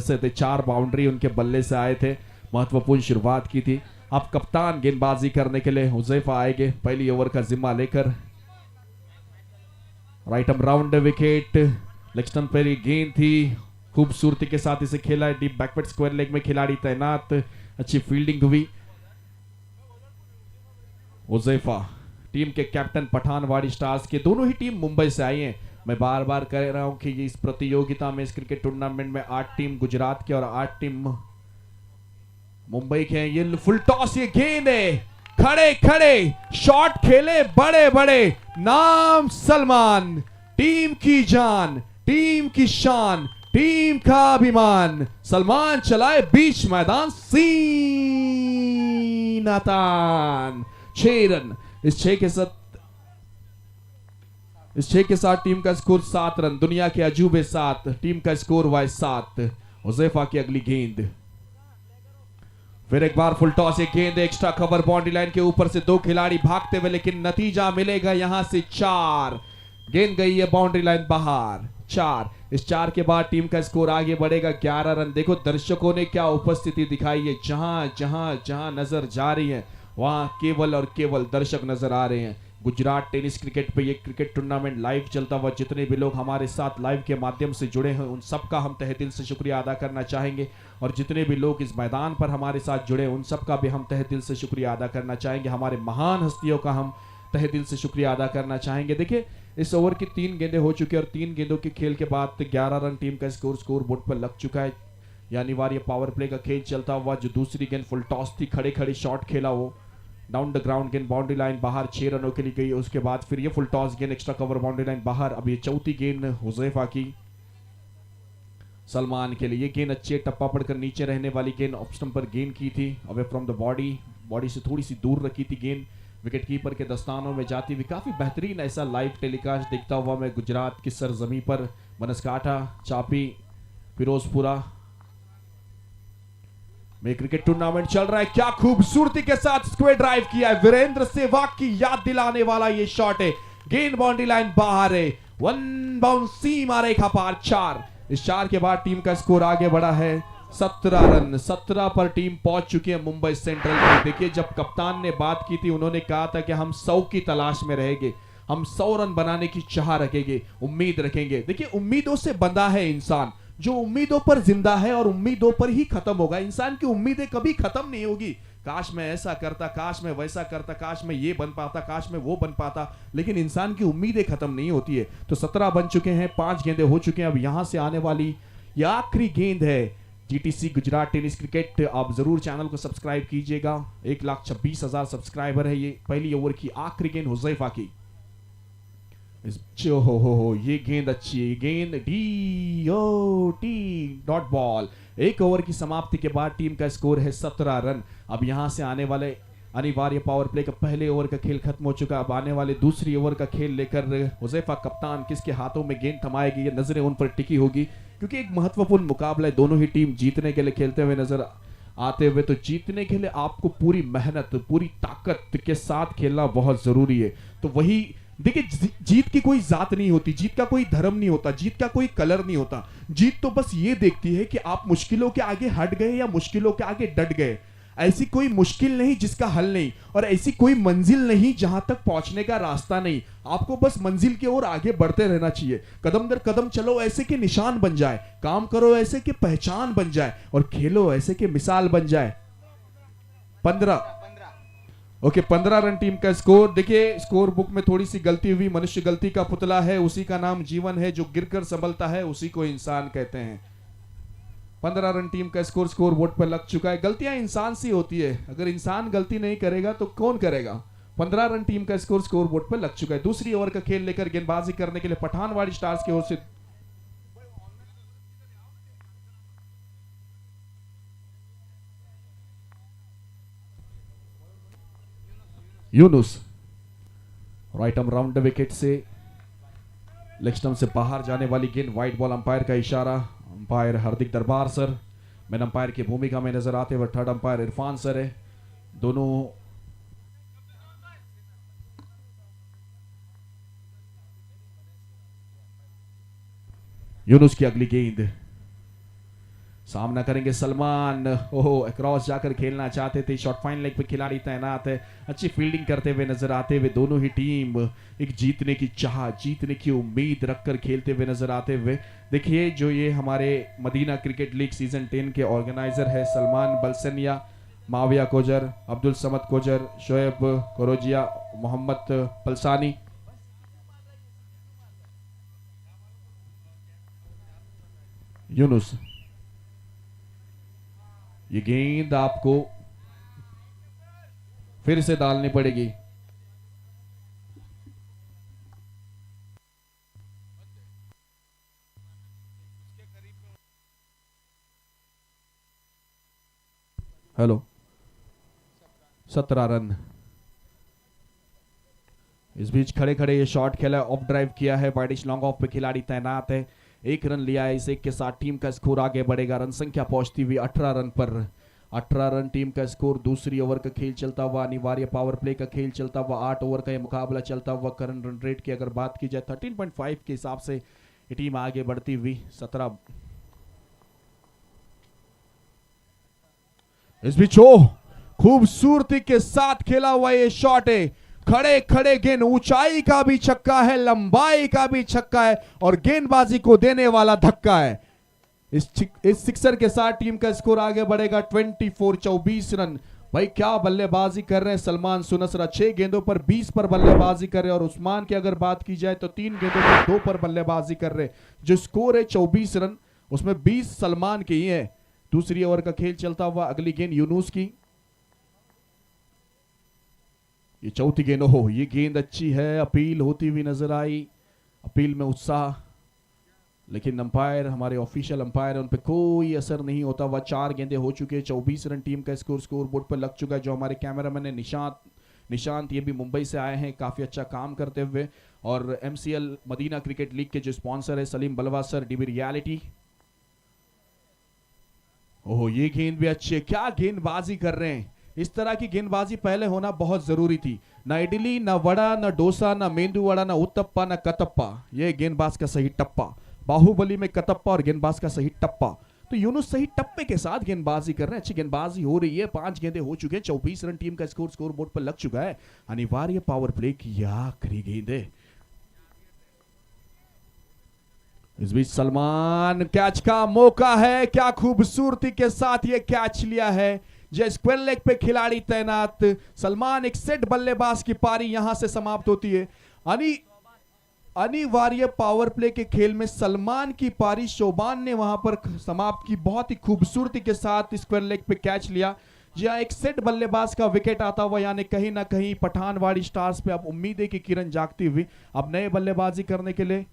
से थे, 4 बाउंड्री उनके बल्ले से आए थे, महत्वपूर्ण शुरुआत की थी। अब कप्तान गेंदबाजी करने के लिए हुजैफा आएंगे पहली ओवर का जिम्मा लेकर। Right arm round wicket, leg stump पर गेंद थी, खूबसूरती के साथ इसे खेला है। डीप बैकवर्ड स्क्वायर लेग में खिलाड़ी तैनात, अच्छी फील्डिंग हुई। हुजैफा टीम के कैप्टन पठानवाड़ी स्टार्स के, दोनों ही टीम मुंबई से आई हैं। मैं बार बार कह रहा हूं कि इस प्रतियोगिता में, इस क्रिकेट टूर्नामेंट में 8 टीम गुजरात के और 8 टीम मुंबई के हैं। ये फुल टॉस, ये गेंद है, खड़े खड़े शॉट खेले बड़े बड़े, नाम सलमान, टीम की जान, टीम की शान, टीम का अभिमान। सलमान चलाए बीच मैदान, सीनातान 6 रन। इस 6 के साथ टीम का स्कोर 7 रन। दुनिया के अजूबे 7, टीम का स्कोर वाइज 7। हुजैफा की अगली गेंद, फिर एक बार फुल टॉस, एक गेंद एक्स्ट्रा कवर बाउंड्री लाइन के ऊपर से, 2 खिलाड़ी भागते हुए, लेकिन नतीजा मिलेगा यहां से 4। गेंद गई है बाउंड्री लाइन बाहर, 4। इस 4 के बाद टीम का स्कोर आगे बढ़ेगा 11 रन। देखो दर्शकों ने क्या उपस्थिति दिखाई है, जहां जहां जहां नजर जा रही है वहां केवल और केवल दर्शक नजर आ रहे हैं। गुजरात टेनिस क्रिकेट पे ये क्रिकेट टूर्नामेंट लाइव चलता हुआ, जितने भी लोग हमारे साथ लाइव के माध्यम से जुड़े हैं उन सबका हम तहे दिल से शुक्रिया अदा करना चाहेंगे, और जितने भी लोग इस मैदान पर हमारे साथ जुड़े उन सबका भी हम तहे दिल से शुक्रिया अदा करना चाहेंगे। हमारे महान हस्तियों का हम तहे दिल से शुक्रिया अदा करना चाहेंगे। देखिए इस ओवर की 3 गेंदें हो चुकी है और 3 गेंदों के खेल के बाद 11 रन टीम का स्कोर बोर्ड पर लग चुका है। यह अनिवार्य पावर प्ले का खेल चलता हुआ, जो दूसरी गेंद फुल टॉस थी, खड़े खड़े शॉट खेला, वो डाउन द ग्राउंड गेंद बाउंड्री लाइन बाहर, 6 रनों के लिए गई। उसके बाद फिर ये फुल टॉस गेंद एक्स्ट्रा कवर बाउंड्री लाइन बाहर। अब ये चौथी गेंद हुजैफा की सलमान के लिए। ये गेंद अच्छे टप्पा पड़कर नीचे रहने वाली गेंद, ऑफ स्टंप पर गेंद की थी, अवे फ्रॉम द बॉडी से थोड़ी सी दूर रखी थी गेंद, विकेट कीपर के दस्तानों में जाती हुई। काफी बेहतरीन ऐसा लाइव टेलीकास्ट देखता हुआ मैं गुजरात की सरजमी पर, बनसकांठा, चापी, फिरोजपुरा में क्रिकेट टूर्नामेंट चल रहा है। क्या खूबसूरती के साथ स्क्वायर ड्राइव किया है, वीरेंद्र सहवाग की याद दिलाने वाला ये शॉट है। गेंद बाउंड्री लाइन बाहर है, 1 बाउंस सीमा रेखा पार, 4। इस 4 के बाद टीम का स्कोर आगे बढ़ा है 17 रन। 17 पर टीम पहुंच चुकी है मुंबई सेंट्रल की। देखिए जब कप्तान ने बात की थी, उन्होंने कहा था कि हम 100 की तलाश में रहेंगे, हम 100 रन बनाने की चाह रखेंगे, उम्मीद रखेंगे। देखिए उम्मीदों से बंधा है इंसान, जो उम्मीदों पर जिंदा है और उम्मीदों पर ही खत्म होगा। इंसान की उम्मीदें कभी खत्म नहीं होगी। काश मैं ऐसा करता, काश मैं वैसा करता, काश मैं ये बन पाता, काश मैं वो बन पाता, लेकिन इंसान की उम्मीदें खत्म नहीं होती है। तो 17 बन चुके हैं, 5 गेंदें हो चुके हैं। अब यहां से आने वाली यह आखिरी गेंद है। जीटीसी गुजरात टेनिस क्रिकेट, आप जरूर चैनल को सब्सक्राइब कीजिएगा। 1,26,000 सब्सक्राइबर है। ये पहली ओवर की आखिरी गेंद हुजैफा की। हो ये गेंद अच्छी है, गेंद DOT डॉट बॉल। 1 ओवर की समाप्ति के बाद टीम का स्कोर है 17 रन। अब यहां से आने वाले अनिवार्य पावर प्ले का पहले ओवर का खेल खत्म हो चुका। अब आने वाले दूसरी ओवर का खेल लेकर हुजैफा कप्तान किसके हाथों में गेंद थमाएगी, ये नजरें उन पर टिकी होगी, क्योंकि एक महत्वपूर्ण मुकाबला है। दोनों ही टीम जीतने के लिए खेलते हुए नजर आते हुए, तो जीतने के लिए आपको पूरी मेहनत, पूरी ताकत के साथ खेलना बहुत जरूरी है। तो वही देखिए, जीत की कोई जात नहीं होती, जीत का कोई धर्म नहीं होता, जीत का कोई कलर नहीं होता। जीत तो बस ये देखती है कि आप मुश्किलों के आगे हट गए या मुश्किलों के आगे डट गए। ऐसी कोई मुश्किल नहीं जिसका हल नहीं, और ऐसी कोई मंजिल नहीं जहां तक पहुंचने का रास्ता नहीं। आपको बस मंजिल की ओर आगे बढ़ते रहना चाहिए। कदम दर कदम चलो ऐसे कि निशान बन जाए, काम करो ऐसे कि पहचान बन जाए, और खेलो ऐसे कि मिसाल बन जाए। 15 ओके, 15 रन टीम का स्कोर। देखिए स्कोर बुक में थोड़ी सी गलती हुई, मनुष्य गलती का पुतला है, उसी का नाम जीवन है, जो गिरकर संभलता है उसी को इंसान कहते हैं। 15 रन टीम का स्कोर बोर्ड पर लग चुका है। गलतियां इंसान सी होती है, अगर इंसान गलती नहीं करेगा तो कौन करेगा। 15 रन टीम का स्कोर बोर्ड पर लग चुका है। दूसरी ओवर का खेल लेकर गेंदबाजी करने के लिए पठानवाड़ी स्टार्स की ओर से Yunus, right arm round the wicket से, लेग स्टंप से बाहर जाने वाली गेंद, वाइड बॉल। अंपायर का इशारा, अंपायर हार्दिक दरबार सर मैन अंपायर की भूमिका में नजर आते हुए, थर्ड अंपायर इरफान सर है। दोनों यूनुस की अगली गेंद, सामना करेंगे सलमान। ओहो, क्रॉस जाकर खेलना चाहते थे, शॉट फाइन लेग पे खिलाड़ी तैनात है, अच्छी फील्डिंग करते हुए नजर आते हुए दोनों ही टीम एक जीतने की चाह, जीतने की उम्मीद रखकर खेलते हुए नजर आते हुए। देखिए जो ये हमारे मदीना क्रिकेट लीग सीजन 10 के ऑर्गेनाइजर है सलमान बलसनिया, माविया कोजर, अब्दुल समद कोजर, शोएब कोरोजिया, मोहम्मद पलसानी। यूनुस, ये गेंद आपको फिर से डालनी पड़ेगी। Hello, 17 run. इस बीच खड़े खड़े ये शॉट खेला, ऑफ ड्राइव किया है, वाइडिश लॉन्ग ऑफ पे खिलाड़ी तैनात है, 1 रन लिया है। इस एक के साथ टीम का स्कोर आगे बढ़ेगा, रन संख्या पहुंचती हुई 18 रन पर। 18 रन टीम का स्कोर। दूसरी ओवर का खेल चलता हुआ, अनिवार्य पावर प्ले का खेल चलता हुआ, 8 ओवर का ये मुकाबला चलता हुआ। करंट रन रेट की अगर बात की जाए 13.5 के हिसाब से ये टीम आगे बढ़ती हुई 17। इस बीच खूबसूरती के साथ खेला हुआ ये शॉट है, खड़े खड़े गेंद, ऊंचाई का भी छक्का है, लंबाई का भी छक्का है और गेंदबाजी को देने वाला धक्का है। इस सिक्सर के साथ टीम का स्कोर आगे बढ़ेगा 24 रन। भाई क्या बल्लेबाजी कर रहे हैं सलमान सुनसरा, 6 गेंदों पर 20 पर बल्लेबाजी कर रहे हैं और उस्मान की अगर बात की जाए तो 3 गेंदों पर 2 पर बल्लेबाजी कर रहे हैं। जो स्कोर है 24 रन, उसमें 20 सलमान के ही है। दूसरी ओवर का खेल चलता हुआ, अगली गेंद यूनुस की, ये चौथी गेंद हो, ये गेंद अच्छी है, अपील होती हुई नजर आई, अपील में उत्साह, लेकिन अंपायर, हमारे ऑफिशियल अंपायर, उन पे कोई असर नहीं होता हुआ। 4 गेंदें हो चुके हैं, 24 रन टीम का स्कोर बोर्ड पर लग चुका है। जो हमारे कैमरामैन है निशांत, ये भी मुंबई से आए हैं काफी अच्छा काम करते हुए। और एमसीएल मदीना क्रिकेट लीग के जो स्पॉन्सर है सलीम बलवा सर, डीबी रियलिटी। ओह, ये गेंद भी अच्छी है, क्या गेंदबाजी कर रहे हैं। इस तरह की गेंदबाजी पहले होना बहुत जरूरी थी। ना इडली, ना वड़ा, ना डोसा, ना मेंदू वड़ा, ना उत्तप्पा, ना कतप्पा, ये गेंदबाज का सही टप्पा। बाहुबली में कतप्पा और गेंदबाज का सही टप्पा। तो यूनुस सही टप्पे के साथ गेंदबाजी कर रहे हैं, अच्छी गेंदबाजी हो रही है। 5 गेंदें हो चुके हैं, 24 रन टीम का स्कोर बोर्ड पर लग चुका है। अनिवार्य पावर प्ले की आखिरी गेंद। इस बीच सलमान, कैच का मौका है, क्या खूबसूरती के साथ ये कैच लिया है। जो स्क्वायर लेग पे खिलाड़ी तैनात सलमान, एक सेट बल्लेबाज की पारी यहां से समाप्त होती है। अनिवार्य पावर प्ले के खेल में सलमान की पारी शोबान ने वहां पर समाप्त की, बहुत ही खूबसूरती के साथ स्क्वायर लेग पे कैच लिया। जहां एक सेट बल्लेबाज का विकेट आता हुआ, यानी कहीं ना कहीं पठानवाड़ी स्टार्स पे अब उम्मीदें की किरण जागती हुई। अब नए बल्लेबाजी करने के लिए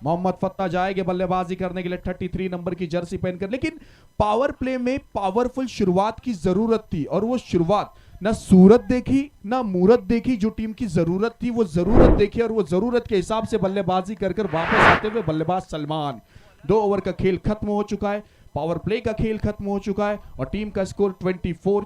मोहम्मद फत्ता जाएंगे बल्लेबाजी करने के लिए 33 नंबर की जर्सी पहनकर। लेकिन पावर प्ले में पावरफुल शुरुआत की जरूरत थी और वो शुरुआत ना सूरत देखी ना मूरत देखी। जो टीम की जरूरत थी वो जरूरत देखी और वो जरूरत के हिसाब से बल्लेबाजी कर वापस आते हुए बल्लेबाज सलमान। 2 ओवर का खेल खत्म हो चुका है, पावर प्ले का खेल खत्म हो चुका है और टीम का स्कोर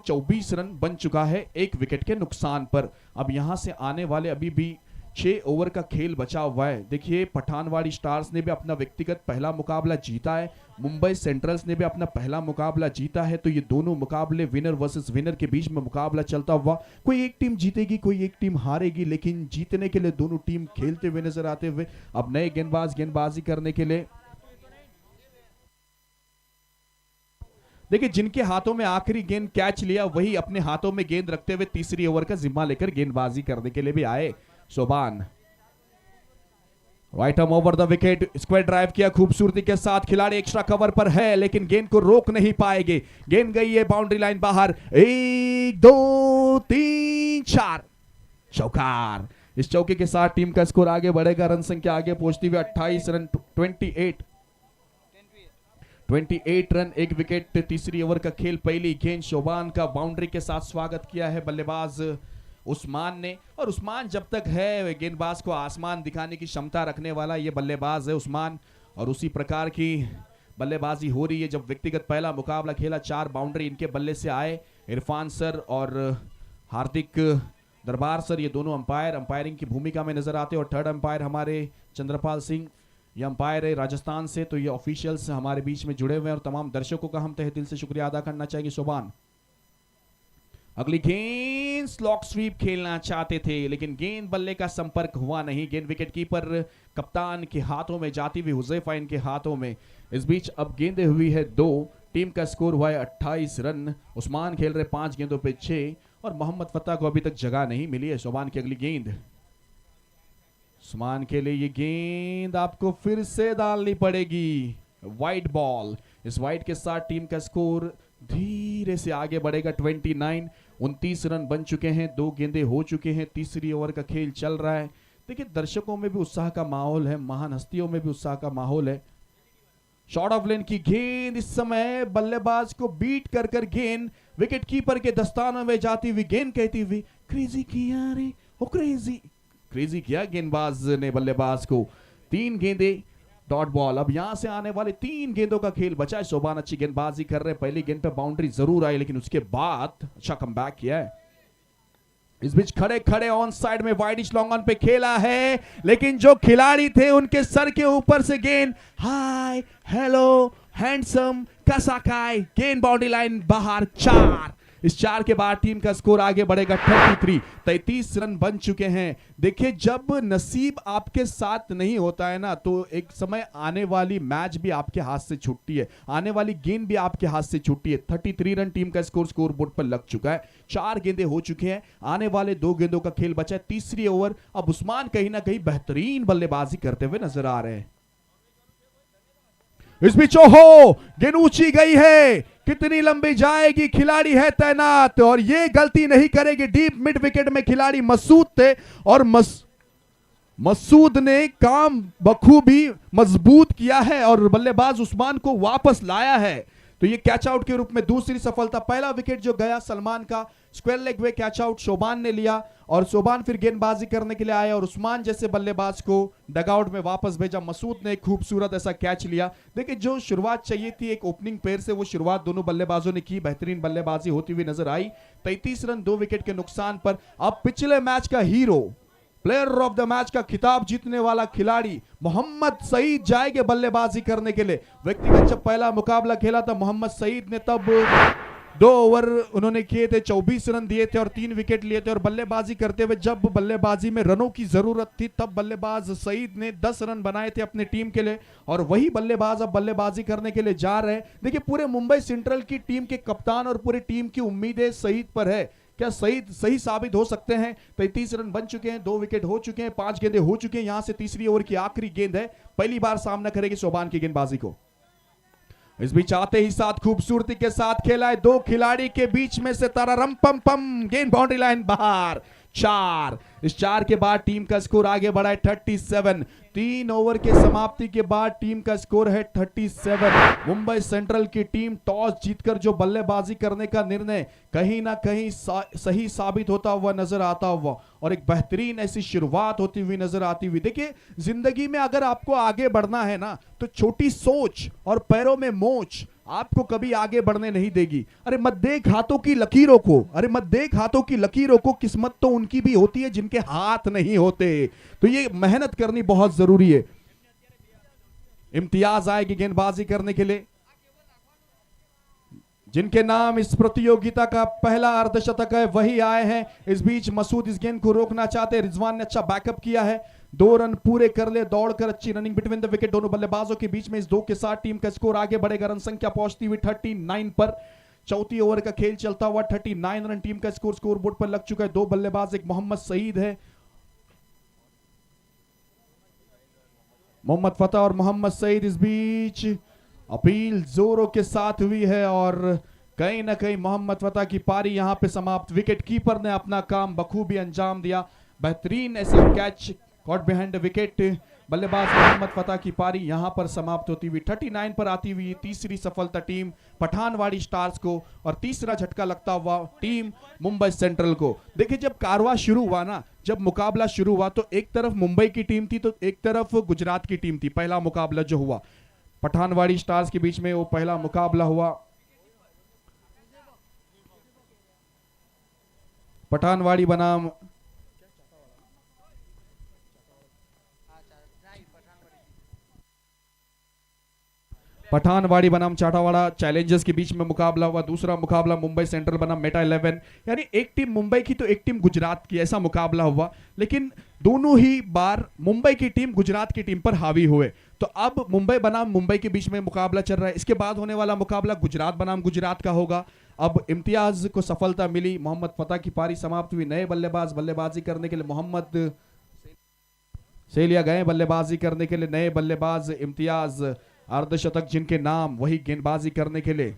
24 रन बन चुका है, 1 विकेट के नुकसान पर। अब यहां से आने वाले अभी भी 6 ओवर का खेल बचा हुआ है। देखिए पठानवाड़ी स्टार्स ने भी अपना व्यक्तिगत पहला मुकाबला जीता है, मुंबई सेंट्रल्स ने भी अपना पहला मुकाबला जीता है। तो ये दोनों मुकाबले विनर वर्सेस विनर के बीच में मुकाबला चलता हुआ, कोई एक टीम जीतेगी कोई एक टीम हारेगी, लेकिन जीतने के लिए दोनों टीम खेलते हुए नजर आते हुए। अब नए गेंदबाज गेंदबाजी करने के लिए, देखिए जिनके हाथों में आखिरी गेंद कैच लिया वही अपने हाथों में गेंद रखते हुए तीसरी ओवर का जिम्मा लेकर गेंदबाजी करने के लिए भी आए। Shoban right arm over the wicket, square drive किया खूबसूरती के साथ, खिलाड़ी एक्स्ट्रा कवर पर है लेकिन गेंद को रोक नहीं पाएंगे। गेंद गई है बाउंड्री लाइन बाहर, 1 2 3 4 चौकार। इस चौके के साथ टीम का स्कोर आगे बढ़ेगा, रन संख्या आगे पहुंचती हुई 28 रन, 28 रन, 1 विकेट। तीसरी ओवर का खेल, पहली गेंद शोबान का बाउंड्री के साथ स्वागत किया है बल्लेबाज उस्मान ने। और उस्मान जब तक है गेंदबाज को आसमान दिखाने की क्षमता रखने वाला ये बल्लेबाज है उस्मान, और उसी प्रकार की बल्लेबाजी हो रही है। जब व्यक्तिगत पहला मुकाबला खेला 4 बाउंड्री इनके बल्ले से आए। इरफान सर और हार्दिक दरबार सर, ये दोनों अंपायरिंग की भूमिका में नजर आते हैं और थर्ड अंपायर हमारे चंद्रपाल सिंह। ये अंपायर है राजस्थान से, तो ये ऑफिशियल्स हमारे बीच में जुड़े हुए हैं और तमाम दर्शकों का हम तहे दिल से शुक्रिया अदा करना चाहेंगे। शोभान अगली गेंद स्लॉक स्वीप खेलना चाहते थे, लेकिन गेंद बल्ले का संपर्क हुआ नहीं। गेंद विकेट कीपर कप्तान के हाथों में जाती हुई हुजैफा इनके हाथों में। इस बीच अब गेंदें हुई है 2, टीम का स्कोर हुआ है 28 रन। उस्मान खेल रहे 5 गेंदों पे 6 और मोहम्मद फतेह को अभी तक जगह नहीं मिली है। शोभान की अगली गेंद, उस्मान के लिए ये गेंद आपको फिर से डालनी पड़ेगी। वाइड बॉल, इस वाइड के साथ टीम का स्कोर धीरे से आगे बढ़ेगा। 29, 29 रन बन चुके हैं, 2 गेंदे हो चुके हैं, तीसरी ओवर का खेल चल रहा है। देखिए दर्शकों में भी उत्साह का माहौल है, महान हस्तियों में भी उत्साह का माहौल है। शॉर्ट ऑफ लेन की गेंद इस समय बल्लेबाज को बीट कर कर गेंद विकेट कीपर के दस्तानों में जाती हुई गेंद कहती हुई क्रेजी किया रे ओ क्रेजी, क्रेजी किया गेंदबाज ने बल्लेबाज को। 3 गेंदे डॉट बॉल। अब यहां से आने वाले 3 गेंदों का खेल बचा है। शोभान अच्छी गेंदबाजी कर रहे हैं, पहली गेंद पे बाउंड्री जरूर आई, लेकिन उसके बाद अच्छा कमबैक किया है। इस बीच खड़े खड़े ऑन साइड में वाइडिश लॉन्ग ऑन पे खेला है, लेकिन जो खिलाड़ी थे उनके सर के ऊपर से गेंद हाय हेलो हैंडसम कसाकाई, गेंद बाउंड्री लाइन बाहर। 4, इस 4 के बाद टीम का स्कोर आगे बढ़ेगा 33, 33 रन बन चुके हैं। देखिए जब नसीब आपके साथ नहीं होता है ना, तो एक समय आने वाली मैच भी आपके हाथ से छूटती है, आने वाली गेंद भी आपके हाथ से छूटती है। 33 रन टीम का स्कोर बोर्ड पर लग चुका है। 4 गेंदे हो चुके हैं, आने वाले 2 गेंदों का खेल बचा है। तीसरी ओवर, अब उस्मान कहीं ना कहीं बेहतरीन बल्लेबाजी करते हुए नजर आ रहे हैं। इस बीच ओहो गेंद ऊंची गई है, कितनी लंबी जाएगी, खिलाड़ी है तैनात और ये गलती नहीं करेगी। डीप मिड विकेट में खिलाड़ी मसूद थे और मसूद ने काम बखूबी मजबूत किया है और बल्लेबाज उस्मान को वापस लाया है। तो ये कैच आउट के रूप में दूसरी सफलता। पहला विकेट जो गया सलमान का स्क्वायर लेग वे कैच आउट शोभान ने लिया और शोभान फिर गेंदबाजी करने के लिए आया और उस्मान जैसे बल्लेबाज को डगआउट में वापस भेजा। मसूद ने एक खूबसूरत ऐसा कैच लिया। देखिए जो शुरुआत चाहिए थी एक ओपनिंग पेयर से, वो शुरुआत दोनों बल्लेबाजों ने की, बेहतरीन बल्लेबाजी होती हुई नजर आई। 33 रन 2 विकेट के नुकसान पर अब पिछले मैच का hero, player of the match का खिताब जीतने वाला खिलाड़ी मोहम्मद सईद जाएंगे बल्लेबाजी करने के लिए। व्यक्तिगत जब पहला मुकाबला खेला था मोहम्मद सईद ने, तब 2 ओवर उन्होंने किए थे, 24 रन दिए थे और 3 विकेट लिए थे। और बल्लेबाजी करते हुए जब बल्लेबाजी में रनों की जरूरत थी, तब बल्लेबाज सईद ने 10 रन बनाए थे अपनी टीम के लिए और वही बल्लेबाज अब बल्लेबाजी करने के लिए जा रहे हैं। देखिए पूरे मुंबई सेंट्रल की टीम के कप्तान और पूरी टीम की उम्मीदें सईद पर है। क्या सईद सही साबित हो सकते हैं? 35 रन बन चुके हैं, 2 विकेट हो चुके हैं, 5 गेंदें हो चुके हैं। यहां से तीसरी ओवर की आखिरी गेंद है, पहली बार सामना करेगी शोभान की गेंदबाजी को। इस बीच आते ही साथ खूबसूरती के साथ खेला है, 2 खिलाड़ी के बीच में से तररम पम पम, गेंद बाउंड्री लाइन बाहर। 4, इस 4 के बाद टीम का स्कोर आगे बढ़ा है 37। 3 ओवर के समाप्ति के बाद टीम का स्कोर है 37। मुंबई सेंट्रल की टीम टॉस जीतकर जो बल्लेबाजी करने का निर्णय कहीं ना कहीं सही साबित होता हुआ नजर आता हुआ और एक बेहतरीन ऐसी शुरुआत होती हुई नजर आती हुई। देखिए जिंदगी में अगर आपको आगे बढ़ना है ना, तो छोटी सोच और पैरों में मोच आपको कभी आगे बढ़ने नहीं देगी। अरे मत देख हाथों की लकीरों को, अरे मत देख हाथों की लकीरों को, किस्मत तो उनकी भी होती है जिनके हाथ नहीं होते। तो ये मेहनत करनी बहुत जरूरी है। इम्तियाज आएगी गेंदबाजी करने के लिए, जिनके नाम इस प्रतियोगिता का पहला अर्धशतक है वही आए हैं। इस बीच मसूद इस गेंद को रोकना चाहते हैं, रिजवान ने अच्छा बैकअप किया है, 2 रन पूरे कर ले दौड़कर, अच्छी रनिंग बिटवीन द विकेट दोनों बल्लेबाजों के बीच में। इस 2 के साथ टीम का स्कोर आगे बढ़ेगा, रन संख्या पहुंचती हुई 39 पर। चौथी ओवर का खेल चलता हुआ 39 रन टीम का स्कोर बोर्ड पर लग चुका है। 2 बल्लेबाज, एक मोहम्मद सईद है, मोहम्मद फतेह और मोहम्मद सईद। इस बीच अपील जोरों के साथ हुई है और कहीं ना कहीं मोहम्मद फतेह की पारी यहां पे समाप्त। विकेट कीपर ने अपना काम बखूबी अंजाम दिया, बेहतरीन ऐसे catch caught behind the wicket. बल्लेबाज मोहम्मद फतेह की पारी यहां पर समाप्त होती हुई 39 पर आती हुई तीसरी सफलता टीम पठानवाड़ी स्टार्स को और तीसरा झटका लगता हुआ टीम मुंबई सेंट्रल को। देखिए जब कारवा शुरू हुआ ना, जब मुकाबला शुरू हुआ, तो एक तरफ मुंबई की टीम थी तो एक तरफ गुजरात की टीम थी। पहला मुकाबला जो हुआ पठानवाड़ी स्टार्स के बीच में, वो पहला मुकाबला हुआ। पठानवाड़ी बनाम पठानवाड़ी बनाम चाटावाड़ा चैलेंजर्स के बीच में मुकाबला हुआ। दूसरा मुकाबला मुंबई सेंट्रल बनाम मेटा 11, यानी एक टीम मुंबई की तो एक टीम गुजरात की, ऐसा मुकाबला हुआ। लेकिन दोनों ही बार मुंबई की टीम गुजरात की टीम पर हावी हुए। तो अब मुंबई बनाम मुंबई के बीच में मुकाबला चल रहा है। इसके बाद होने वाला मुकाबला गुजरात बनाम गुजरात का होगा। अब इम्तियाज को सफलता मिली, मोहम्मद फतह की पारी समाप्त हुई। नए बल्लेबाज बल्लेबाजी करने के लिए मोहम्मद सेलिया गए बल्लेबाजी करने के लिए। नए बल्लेबाज इम्तियाज, अर्धशतक जिनके नाम, वही गेंदबाजी करने के लिए।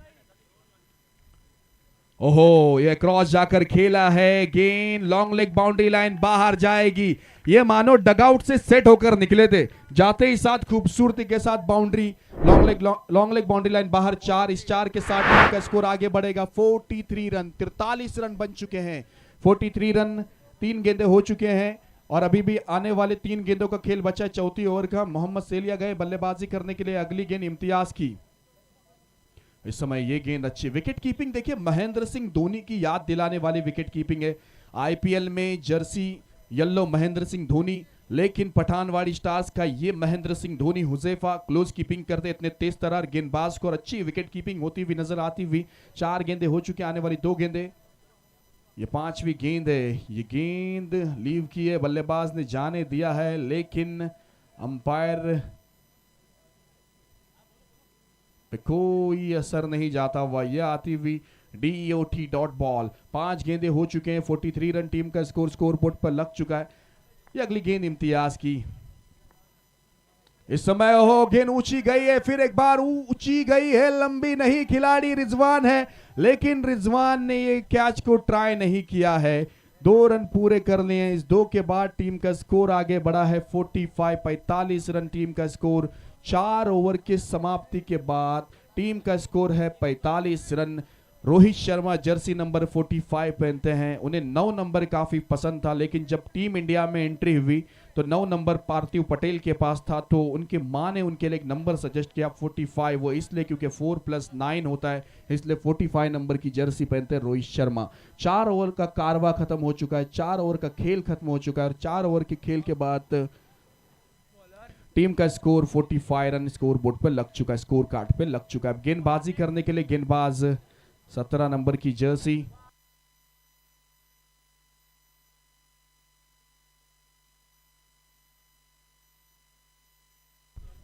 ओहो, ये क्रॉस जाकर खेला है, गेंद लॉन्ग लेग बाउंड्री लाइन बाहर जाएगी। ये मानो डगआउट से सेट होकर निकले थे, जाते ही साथ खूबसूरती के साथ boundary, long leg boundary line बाहर। 4, इस 4 के साथ टीम का स्कोर आगे बढ़ेगा 43 रन। 43 रन बन चुके हैं। 43 रन, 3 गेंदें हो चुके हैं और अभी भी आने वाले 3 गेंदों का खेल बचा है। चौथी ओवर का मोहम्मद सेलिया गए बल्लेबाजी करने के लिए। अगली गेंद इम्तियाज की। इस समय ये गेंद अच्छी विकेट कीपिंग देखिए, महेंद्र सिंह धोनी की याद दिलाने वाली विकेट कीपिंग है। आईपीएल में जर्सी येलो महेंद्र सिंह धोनी, लेकिन पठानवाड़ी स्टार्स का ये महेंद्र सिंह धोनी हुजैफा क्लोज कीपिंग करते, इतने तेज तरार गेंदबाज को और अच्छी विकेट कीपिंग होती हुई नजर आती हुई। 4 गेंदें हो चुकी, आने वाली 2 गेंदें। ये 5वीं गेंद है, ये गेंद लीव की है, बल्लेबाज ने जाने दिया है, लेकिन अंपायर पे कोई असर नहीं जाता हुआ। यह आती हुई DOT डॉट बॉल। 5 गेंदें हो चुके हैं। 43 रन टीम का स्कोर बोर्ड पर लग चुका है। ये अगली गेंद इम्तियाज की। इस समय हो गेंद ऊंची गई है, फिर एक बार ऊंची गई है, लंबी नहीं, खिलाड़ी रिजवान है, लेकिन रिजवान ने ये कैच को ट्राई नहीं किया है। 2 रन पूरे कर लिए हैं। इस 2 के बाद टीम का स्कोर आगे बढ़ा है 45 रन टीम का स्कोर। 4 ओवर की समाप्ति के बाद टीम का स्कोर है 45 run. Rohit Sharma Jersey number 45 पहनते हैं। उन्हें 9 नंबर काफी पसंद था, लेकिन जब टीम इंडिया में एंट्री हुई तो 9 नंबर पार्थिव पटेल के पास था, तो उनकी मां ने उनके लिए एक नंबर सजेस्ट किया 45। वो इसलिए क्योंकि 4+9 होता है, इसलिए 45 नंबर की जर्सी पहनते हैं रोहित शर्मा। 4 ओवर का कारवा खत्म हो चुका है, 4 ओवर का खेल खत्म हो चुका है और 4 ओवर के खेल के बाद टीम का स्कोर 45 रन स्कोर बोर्ड पर लग चुका है, स्कोर कार्ड पे लग चुका है। गेंदबाजी करने के लिए गेंदबाज 17 नंबर की जर्सी,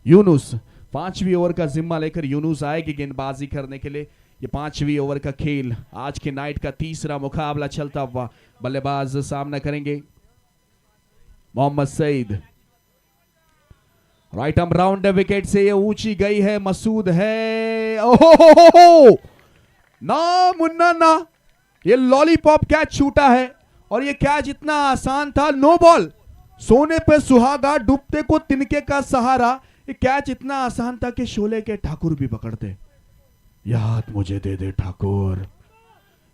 यूनुस। 5वीं ओवर का जिम्मा लेकर यूनुस आएगी गेंदबाजी करने के लिए। ये 5वीं ओवर का खेल, आज के नाइट का तीसरा मुकाबला चलता हुआ। बल्लेबाज सामना करेंगे Mohammad Saeed. Right arm round wicket से ये ऊंची गई है, मसूद है। ओहो ना मुन्ना ना, ये लॉलीपॉप कैच छूटा है और ये कैच इतना आसान था। नो बॉल, सोने पे सुहागा, डूबते को तिनके का सहारा। ये कैच इतना आसान था कि शोले के ठाकुर भी पकड़ते। याद मुझे दे दे ठाकुर।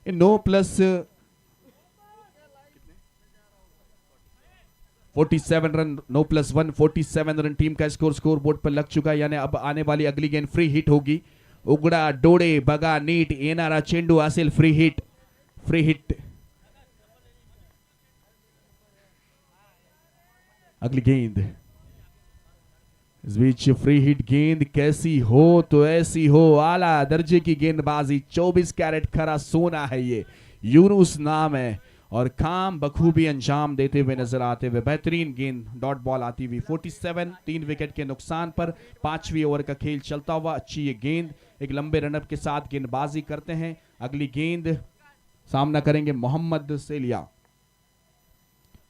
ये 9+47 रन, 9+1 47 रन टीम का स्कोर बोर्ड पर लग चुका है। यानी अब आने वाली अगली गेंद फ्री हिट होगी। उगड़ा डोड़े बगा नीट येनारा चेंडू असेल फ्री हिट। अगली गेंद, इस बीच फ्री हिट गेंद कैसी हो तो ऐसी हो, आला दर्जे की गेंदबाजी। 24 कैरेट खरा सोना है ये, यूनुस नाम है और काम बखूबी अंजाम देते हुए नजर आते हुए। बेहतरीन गेंद डॉट बॉल आती हुई 47, 3 विकेट के नुकसान पर 5वीं ओवर का खेल चलता हुआ। अच्छी ये गेंद, एक लंबे रनअप के साथ गेंदबाजी करते हैं। अगली गेंद सामना करेंगे मोहम्मद सेलिया।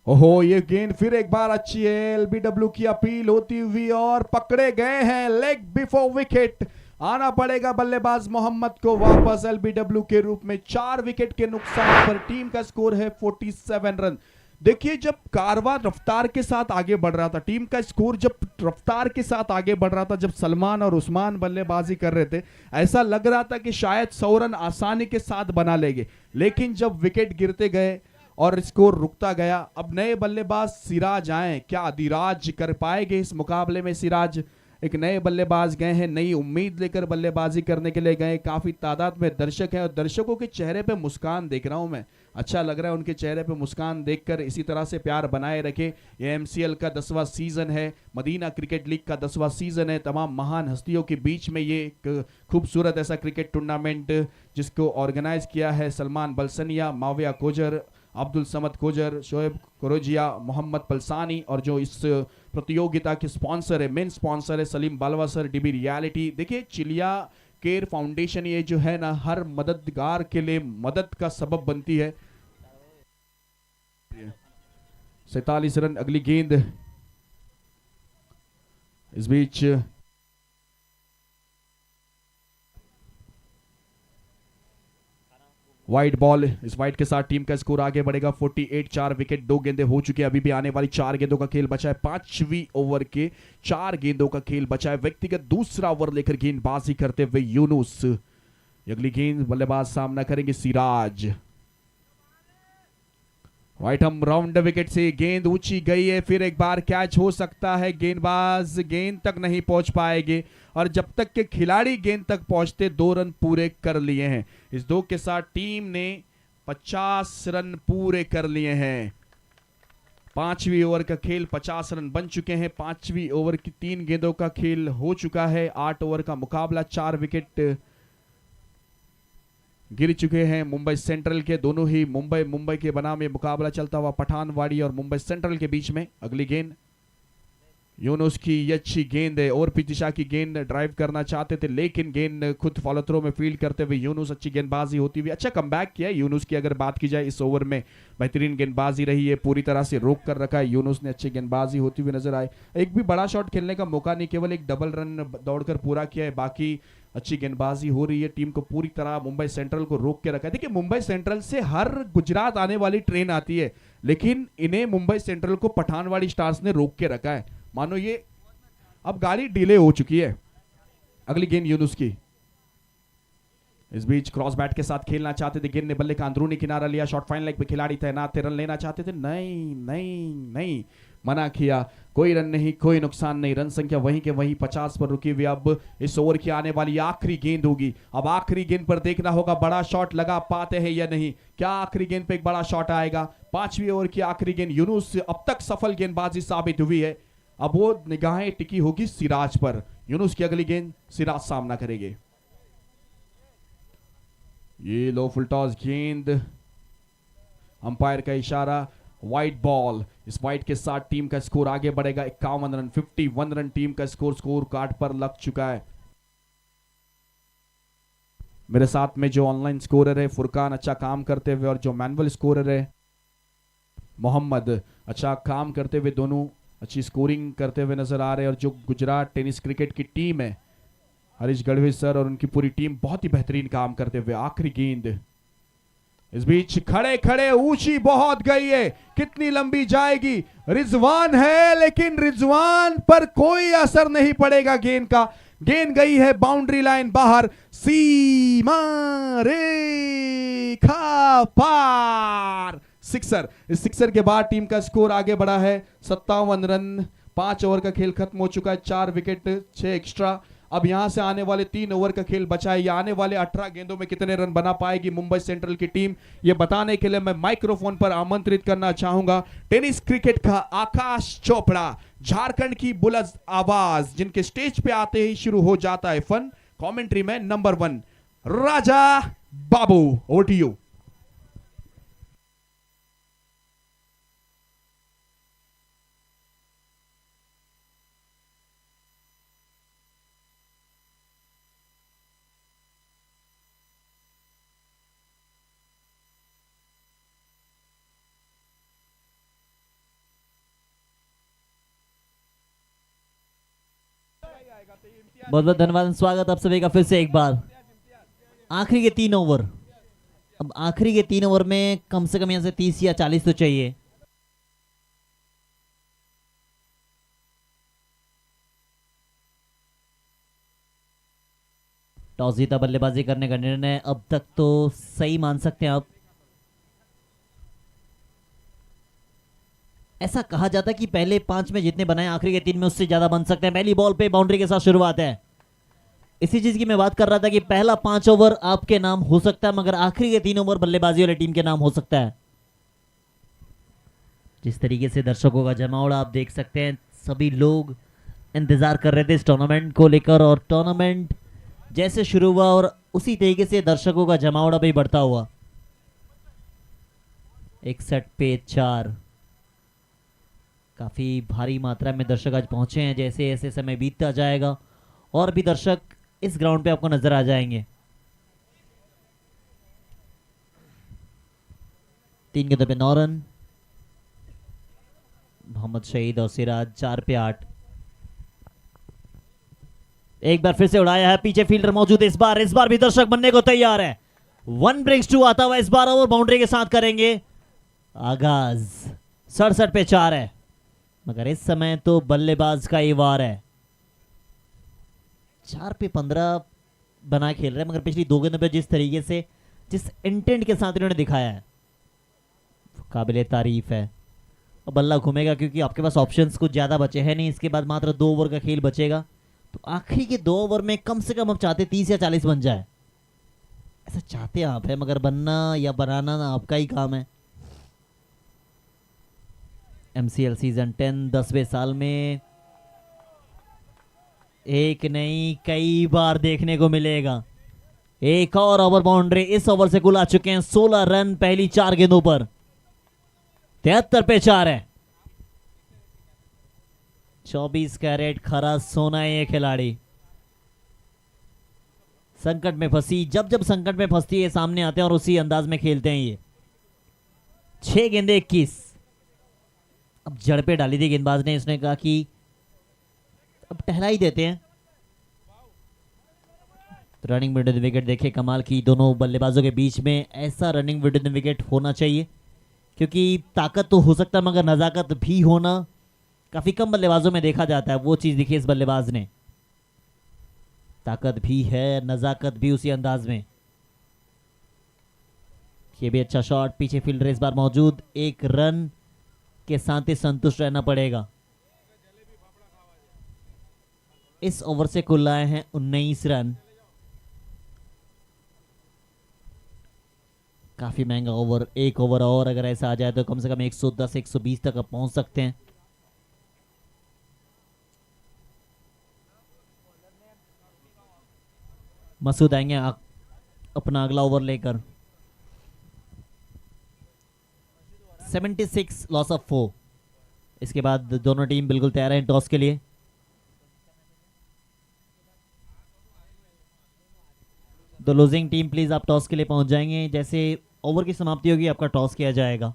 ओहो, ये गेंद फिर एक बार अच्छी है, एलबीडब्ल्यू की अपील होती हुई और पकड़े गए हैं। लेग बिफोर विकेट, आना पड़ेगा बल्लेबाज मोहम्मद को वापस एलबीडब्ल्यू के रूप में। 4 विकेट के नुकसान पर टीम का स्कोर है 47 रन। देखिए, जब कारवा रफ्तार के साथ आगे बढ़ रहा था, टीम का स्कोर जब रफ्तार के साथ आगे बढ़ रहा था, जब सलमान और उस्मान बल्लेबाजी कर रहे थे, ऐसा लग रहा था कि शायद 100 रन आसानी के साथ बना लेंगे। लेकिन जब विकेट गिरते गए और स्कोर रुकता गया, अब नए बल्लेबाज सिराज आए, क्या अधिराज कर पाएंगे इस मुकाबले में सिराज? एक नए बल्लेबाज गए हैं, नई उम्मीद लेकर बल्लेबाजी करने के लिए गए। काफी तादाद में दर्शक हैं और दर्शकों के चेहरे पे मुस्कान देख रहा हूं मैं, अच्छा लग रहा है उनके चेहरे पे मुस्कान देखकर। इसी तरह से प्यार बनाए रखे। ये एमसीएल का 10वां सीजन है, मदीना क्रिकेट लीग का 10वां सीजन है। तमाम महान हस्तियों के बीच में ये एक खूबसूरत ऐसा क्रिकेट टूर्नामेंट जिसको ऑर्गेनाइज किया है सलमान बलसनिया, माविया कोजर, अब्दुल समद कोजर, शोएब कोरोजिया, मोहम्मद पलसानी, और जो इस प्रतियोगिता के स्पॉन्सर है, मेन स्पॉन्सर है सलीम बालवा सर, डीबी रियलिटी। देखिए चिलिया केयर फाउंडेशन ये जो है ना, हर मददगार के लिए मदद का सबब बनती है। 47 रन, अगली गेंद इस बीच वाइट बॉल, इस वाइट के साथ टीम का स्कोर आगे बढ़ेगा 48। 4 विकेट, 2 गेंदें हो चुकी है, अभी भी आने वाली 4 गेंदों का खेल बचा है। 5वीं ओवर के 4 गेंदों का खेल बचा है। व्यक्तिगत दूसरा ओवर लेकर गेंदबाजी करते हुए यूनुस। अगली गेंद बल्लेबाज सामना करेंगे सिराज। राइट हम राउंड विकेट से गेंद ऊंची गई है, फिर एक बार कैच हो सकता है। गेंदबाज गेंद तक नहीं पहुंच पाएंगे और जब तक के खिलाड़ी गेंद तक पहुंचते 2 रन पूरे कर लिए हैं। इस 2 के साथ टीम ने 50 रन पूरे कर लिए हैं। 5वीं ओवर का खेल 50 रन बन चुके हैं। 5वीं ओवर की 3 गेंदों का खेल हो चुका है। 8 ओवर का मुकाबला, 4 विकेट गिर चुके हैं मुंबई सेंट्रल के। दोनों ही मुंबई के बनाम में मुकाबला चलता हुआ पठानवाड़ी और मुंबई सेंट्रल के बीच में। अगली गेंद यूनुस की ये अच्छी गेंद है, और पितिशा की गेंद ड्राइव करना चाहते थे लेकिन गेंद खुद फॉलो थ्रो में फील्ड करते हुए यूनुस, अच्छी गेंदबाजी होती हुई, अच्छा कमबैक किया यूनुस की। अगर बात की जाए इस ओवर में बेहतरीन गेंदबाजी रही है, पूरी तरह से रोक कर रखा है यूनुस ने, अच्छी गेंदबाजी होती हुई नजर आई। एक भी बड़ा शॉट खेलने का मौका नहीं, केवल एक डबल रन दौड़कर पूरा किया है, बाकी अच्छी गेंदबाजी हो रही है। टीम को पूरी तरह मुंबई सेंट्रल को रोक के रखा है। देखिए मुंबई सेंट्रल से हर गुजरात आने वाली ट्रेन आती है, लेकिन इन्हें मुंबई सेंट्रल को पठानवाड़ी स्टार्स ने रोक के रखा है। मानो ये अब गाड़ी डिले हो चुकी है। अगली गेंद यूनुस की, इस बीच क्रॉस बैट के साथ खेलना चाहते थे, गेंद ने बल्ले का अंदरूनी किनारा लिया। शॉट फाइन लेग पे खिलाड़ी तैनात थे, रन लेना चाहते थे, नहीं नहीं नहीं, मना किया। कोई रन नहीं, कोई नुकसान नहीं, रन संख्या वहीं के वहीं 50 पर रुकी हुई। अब इस ओवर की आने वाली आखिरी गेंद होगी। अब आखिरी गेंद पर देखना होगा बड़ा शॉट लगा पाते हैं या नहीं। क्या आखिरी गेंद पे एक बड़ा शॉट आएगा? 5वीं ओवर की आखिरी गेंद यूनुस अब तक सफल गेंदबाजी साबित हुई है। अब वो निगाहें टिकी होगी सिराज पर। यूनुस की अगली गेंद सिराज सामना करेंगे। ये लो फुल टॉस गेंद, अंपायर का इशारा, वाइट बॉल। इस वाइट के साथ टीम का स्कोर आगे बढ़ेगा 51 रन, 51 रन टीम का स्कोर कार्ड पर लग चुका है। मेरे साथ में जो ऑनलाइन स्कोरर है फुरकान अच्छा काम करते हुए, और जो मैनुअल स्कोरर है मोहम्मद अच्छा काम करते हुए, दोनों अच्छी स्कोरिंग करते हुए नजर आ रहे हैं। और जो गुजरात टेनिस क्रिकेट की टीम है, हरीश गढ़वी सर और उनकी पूरी टीम बहुत ही बेहतरीन काम करते हुए। आखिरी गेंद, इस बीच खड़े खड़े ऊंची बहुत गई है, कितनी लंबी जाएगी? रिजवान है लेकिन रिजवान पर कोई असर नहीं पड़ेगा गेंद का। गेंद गई है बाउंड्री लाइन बाहर, सीमा रेखा पार, सिक्सर। इस सिक्सर के बाद टीम का स्कोर आगे बढ़ा है 57 रन। 5 ओवर का खेल खत्म हो चुका है, 4 विकेट 6 एक्स्ट्रा। अब यहां से आने वाले 3 ओवर का खेल बचा है। या आने वाले 18 गेंदों में कितने रन बना पाएगी मुंबई सेंट्रल की टीम, ये बताने के लिए मैं माइक्रोफोन पर आमंत्रित करना चाहूंगा टेनिस क्रिकेट का आकाश चोपड़ा, झारखंड की बुलंद आवाज, जिनके स्टेज पे आते ही शुरू हो जाता है फन। कमेंट्री में number 1 Raja Babu, over to you. बहुत बहुत धन्यवाद, स्वागत आप सभी का फिर से एक बार। आखिरी के 3 ओवर, अब आखिरी के 3 ओवर में कम से कम यहाँ से 30 या 40 तो चाहिए। टॉस जीता बल्लेबाजी करने का निर्णय अब तक तो सही मान सकते हैं आप। ऐसा कहा जाता है कि पहले 5 में जितने बनाए आखिरी के 3 में उससे ज्यादा बन सकते हैं। पहली बॉल पे बाउंड्री के साथ शुरुआत है। इसी चीज की मैं बात कर रहा था कि पहला 5 ओवर आपके नाम हो सकता है, मगर आखिरी के 3 ओवर बल्लेबाजी वाली टीम के नाम हो सकता है। जिस तरीके से दर्शकों का जमावड़ा आप देख सकते हैं, सभी लोग इंतजार कर रहे थे इस टूर्नामेंट को लेकर, और टूर्नामेंट जैसे शुरू हुआ और उसी तरीके से दर्शकों का जमावड़ा भी बढ़ता हुआ। 61 पे 4, काफी भारी मात्रा में दर्शक आज पहुंचे हैं। जैसे जैसे समय बीतता जाएगा और भी दर्शक इस ग्राउंड पे आपको नजर आ जाएंगे। 3 गेंदों पे 9 रन। मोहम्मद शहीद और सिराज 4 पे 8। एक बार फिर से उड़ाया है, पीछे फील्डर मौजूद है इस बार भी दर्शक बनने को तैयार है। 1 ब्रिंग्स 2 आता हुआ इस बार ओवर बाउंड्री के साथ करेंगे आगाज। 67 पे 4 है, मगर इस समय तो बल्लेबाज का ही वार है। 4 पे 15 बना खेल रहे हैं, मगर पिछली 2 गेंदों पे जिस तरीके से, जिस इंटेंट के साथ इन्होंने दिखाया है, काबिले तारीफ है। और बल्ला घूमेगा क्योंकि आपके पास ऑप्शंस कुछ ज्यादा बचे हैं नहीं। इसके बाद मात्र 2 ओवर का खेल बचेगा, तो आखिरी के 2 ओवर में कम से कम आप चाहते 30 या 40 बन जाए। ऐसा चाहते आप है, मगर बनना या बनाना ना आपका ही काम है। MCL सीजन 10 10वें साल में एक नहीं कई बार देखने को मिलेगा। एक और ओवर बाउंड्री इस ओवर से कुल आ चुके हैं 16 रन पहली 4 गेंदों पर। 73 पे 4 है। 24 कैरेट खरा सोना है ये खिलाड़ी। संकट में फंसी, जब जब संकट में फंसती है सामने आते हैं और उसी अंदाज में खेलते हैं ये। 6 गेंदे 21। अब जड़ पे डाली थी गेंदबाज ने, इसने कहा कि अब टहला ही देते हैं। रनिंग विद द विकेट देखिए कमाल की, दोनों बल्लेबाजों के बीच में ऐसा रनिंग विद द विकेट होना चाहिए, क्योंकि ताकत तो हो सकता है मगर नजाकत भी होना काफी कम बल्लेबाजों में देखा जाता है। वो चीज दिखी इस बल्लेबाज ने, ताकत भी है नजाकत भी उसी अंदाज में। ये भी अच्छा शॉट, पीछे फील्डर इस बार मौजूद। 1 रन के साथ ही संतुष्ट रहना पड़ेगा। इस ओवर से कुल आए हैं 19 रन। काफी महंगा ओवर। 1 ओवर और अगर ऐसा आ जाए तो कम से कम 110 120 तक आप पहुंच सकते हैं। मसूद आएंगे अपना अगला ओवर लेकर। 76 लॉस ऑफ 4। इसके बाद दोनों टीम बिल्कुल तैयार है टॉस के लिए। तो लूजिंग टीम प्लीज आप टॉस के लिए पहुंच जाएंगे। जैसे ओवर की समाप्ति होगी आपका टॉस किया जाएगा।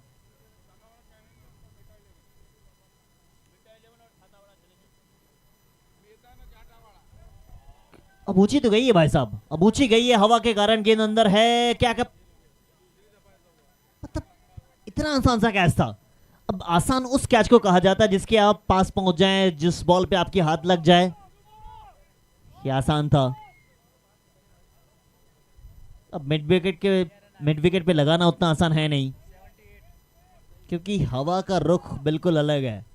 अब ऊंची तो गई है भाई साहब, अब ऊंची गई है, हवा के कारण गेंद अंदर है। क्या मतलब इतना आसान सा कैच था। अब आसान उस कैच को कहा जाता है जिसके आप पास पहुंच जाएं, जिस बॉल पे आपके हाथ लग जाए। ये आसान था। अब मिड विकेट पे लगाना उतना आसान है नहीं, क्योंकि हवा का रुख बिल्कुल अलग है।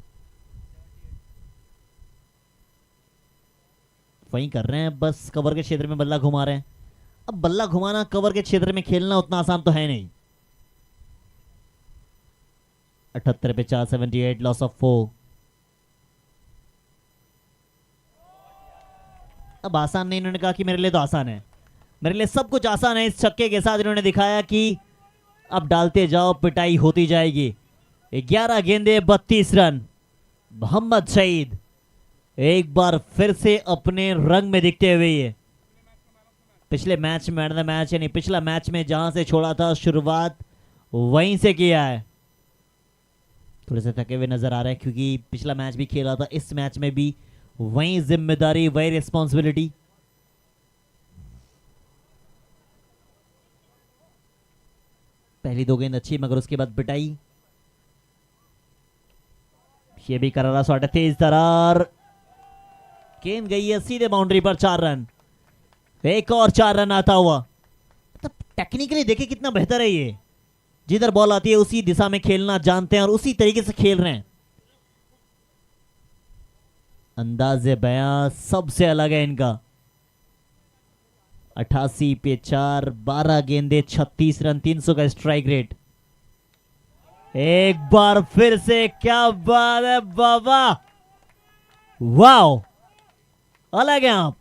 वहीं कर रहे हैं, बस कवर के क्षेत्र में बल्ला घुमा रहे हैं। अब बल्ला घुमाना, कवर के क्षेत्र में खेलना उतना आसान तो है नहीं। 78 पे 4, 78 लॉस ऑफ 4। अब आसान नहीं, इन्होंने कहा कि मेरे लिए तो आसान है, मेरे लिए सब कुछ आसान है। इस छक्के के साथ इन्होंने दिखाया कि अब डालते जाओ पिटाई होती जाएगी। 11 गेंदे 32 रन। मोहम्मद शहीद एक बार फिर से अपने रंग में दिखते हुए ये पिछले मैच में मैन ऑफ द मैच, यानी पिछला मैच में जहां से छोड़ा था शुरुआत वहीं से किया है। थोड़े से थके हुए नजर आ रहे हैं क्योंकि पिछला मैच भी खेला था, इस मैच में भी वही जिम्मेदारी, वही रिस्पॉन्सिबिलिटी। पहली 2 गेंद अच्छी, मगर उसके बाद पिटाई। ये भी करारा शॉट है, तेज तरार गेंद गई है सीधे बाउंड्री पर। 4 रन। एक और 4 रन आता हुआ। मतलब टेक्निकली देखिए कितना बेहतर है ये। जिधर बॉल आती है उसी दिशा में खेलना जानते हैं और उसी तरीके से खेल रहे हैं। अंदाज़े बयां सबसे अलग है इनका। 88 पे 4, 12 गेंदे, 36 रन, 300 का स्ट्राइक रेट। एक बार फिर से क्या बात है बाबा, वाओ, अलग है आप।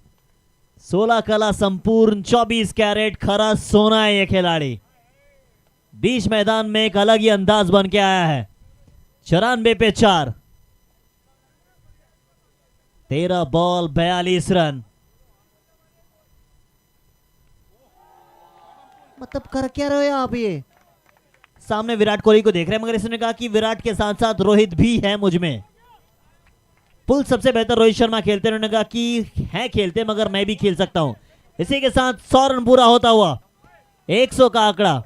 16 कला संपूर्ण, 24 कैरेट खरा सोना है ये खिलाड़ी। बीच मैदान में एक अलग ही अंदाज बन के आया है। 94 पे 4, 13 बॉल 42 रन। मतलब कर क्या रहे हो आप? ये सामने विराट कोहली को देख रहे हैं, मगर इसने कहा कि विराट के साथ साथ रोहित भी है मुझ में। पुल सबसे बेहतर रोहित शर्मा खेलते हैं, उन्होंने कहा कि है खेलते मगर मैं भी खेल सकता हूं। इसी के साथ 100 रन पूरा होता हुआ, 100 का आंकड़ा।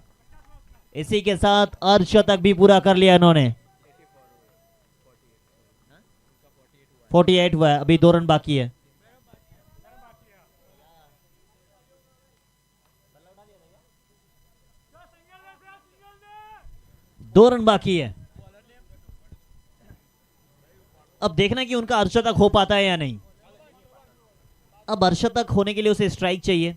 इसी के साथ अर्धशतक भी पूरा कर लिया इन्होंने। 48 हुआ है, अभी 2 रन बाकी है। दो रन बाकी है। अब देखना कि उनका अर्धशतक हो पाता है या नहीं। अब अर्धशतक होने के लिए उसे स्ट्राइक चाहिए।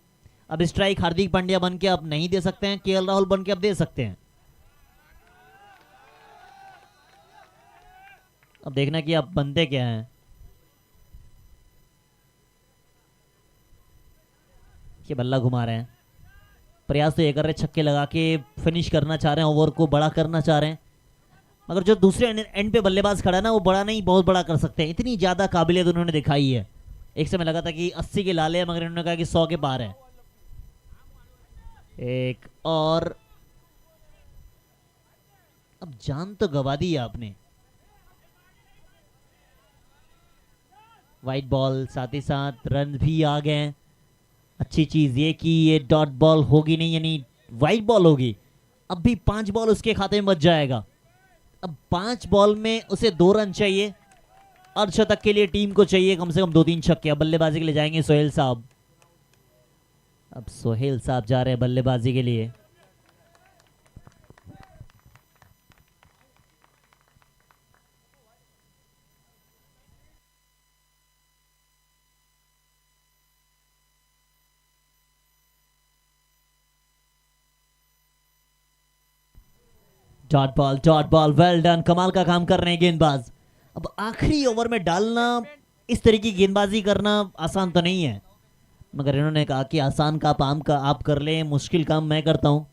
अब स्ट्राइक हार्दिक पांड्या बन के अब नहीं दे सकते हैं, केएल राहुल बन के अब दे सकते हैं। अब देखना कि अब बनते क्या हैं। ये बल्ला घुमा रहे हैं, प्रयास तो ये कर रहे हैं, छक्के लगा के फिनिश करना चाह रहे हैं, ओवर को बड़ा करना चाह रहे हैं। मगर जो दूसरे एंड पे बल्लेबाज खड़ा है ना, वो बड़ा नहीं बहुत बड़ा कर सकते हैं। इतनी ज्यादा काबिलियत उन्होंने दिखाई है। एक समय लगा था कि 80 के लाले हैं, मगर इन्होंने कहा कि 100 के पार है। एक और, अब जान तो गवा दी है आपने। वाइट बॉल, साथ ही साथ रन भी आ गए। अच्छी चीज ये कि ये डॉट बॉल होगी नहीं, यानी वाइट बॉल होगी। अब भी 5 बॉल उसके खाते में बच जाएगा। अब 5 बॉल में उसे 2 रन चाहिए। अर्धशतक के लिए टीम को चाहिए कम से कम 2-3 छक्के। अब बल्लेबाजी के लिए जाएंगे सोहेल साहब। अब सोहेल साहब जा रहे हैं बल्लेबाजी के लिए। डॉट बॉल, वेल डन, कमाल का काम कर रहे हैं गेंदबाज। अब आखिरी ओवर में डालना, इस तरह की गेंदबाजी करना आसान तो नहीं है, मगर इन्होंने कहा कि आसान काम का आप कर लें, मुश्किल काम मैं करता हूं।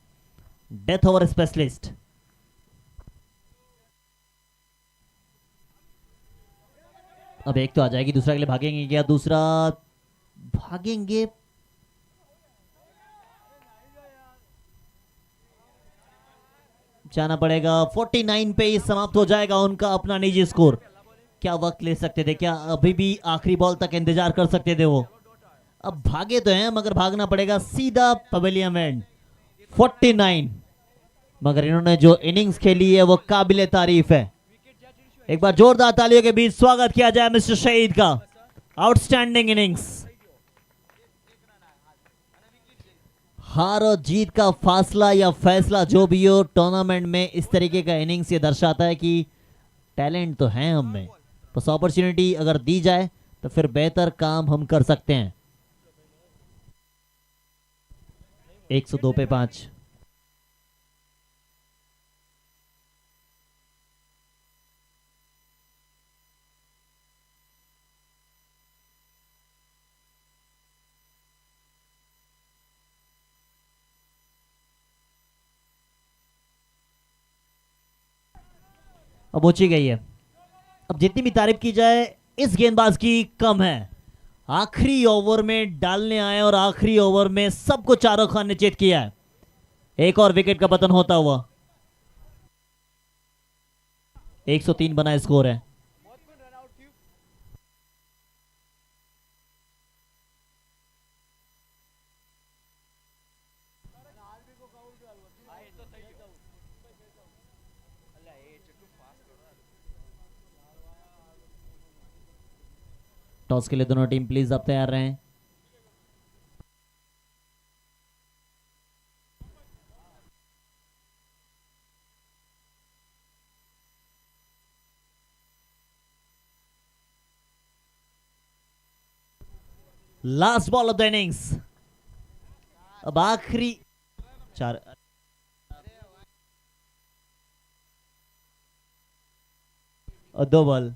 Death over specialist. अब एक तो आ जाएगी, दूसरा के लिए भागेंगे क्या? दूसरा भागेंगे, जाना पड़ेगा। 49 पे ही समाप्त हो जाएगा उनका अपना निजी स्कोर। क्या वक्त ले सकते थे? क्या अभी भी आखिरी बॉल तक इंतजार कर सकते थे वो? अब भागे तो हैं, मगर भागना पड़ेगा सीधा पवेलियन एंड। 49, मगर इन्होंने जो इनिंग्स खेली है वो काबिले तारीफ है। एक बार जोरदार तालियों के बीच स्वागत किया जाए मिस्टर शहीद का। Outstanding innings. हार और जीत का फासला या फैसला जो भी हो, टूर्नामेंट में इस तरीके का इनिंग्स ये दर्शाता है कि टैलेंट तो है हम में, बस अपॉर्चुनिटी अगर दी जाए तो फिर बेहतर काम हम कर सकते हैं। 102 पे 5। अब पहुंची गई है। अब जितनी भी तारीफ की जाए इस गेंदबाज की कम है। आखिरी ओवर में डालने आए और आखिरी ओवर में सबको चारों खान ने चेत किया है। एक और विकेट का पतन होता हुआ। 103 बना स्कोर है। टॉस के लिए दोनों टीम प्लीज अब तैयार रहें। Last ball of the innings. अब आखिरी 4 और 2 बॉल।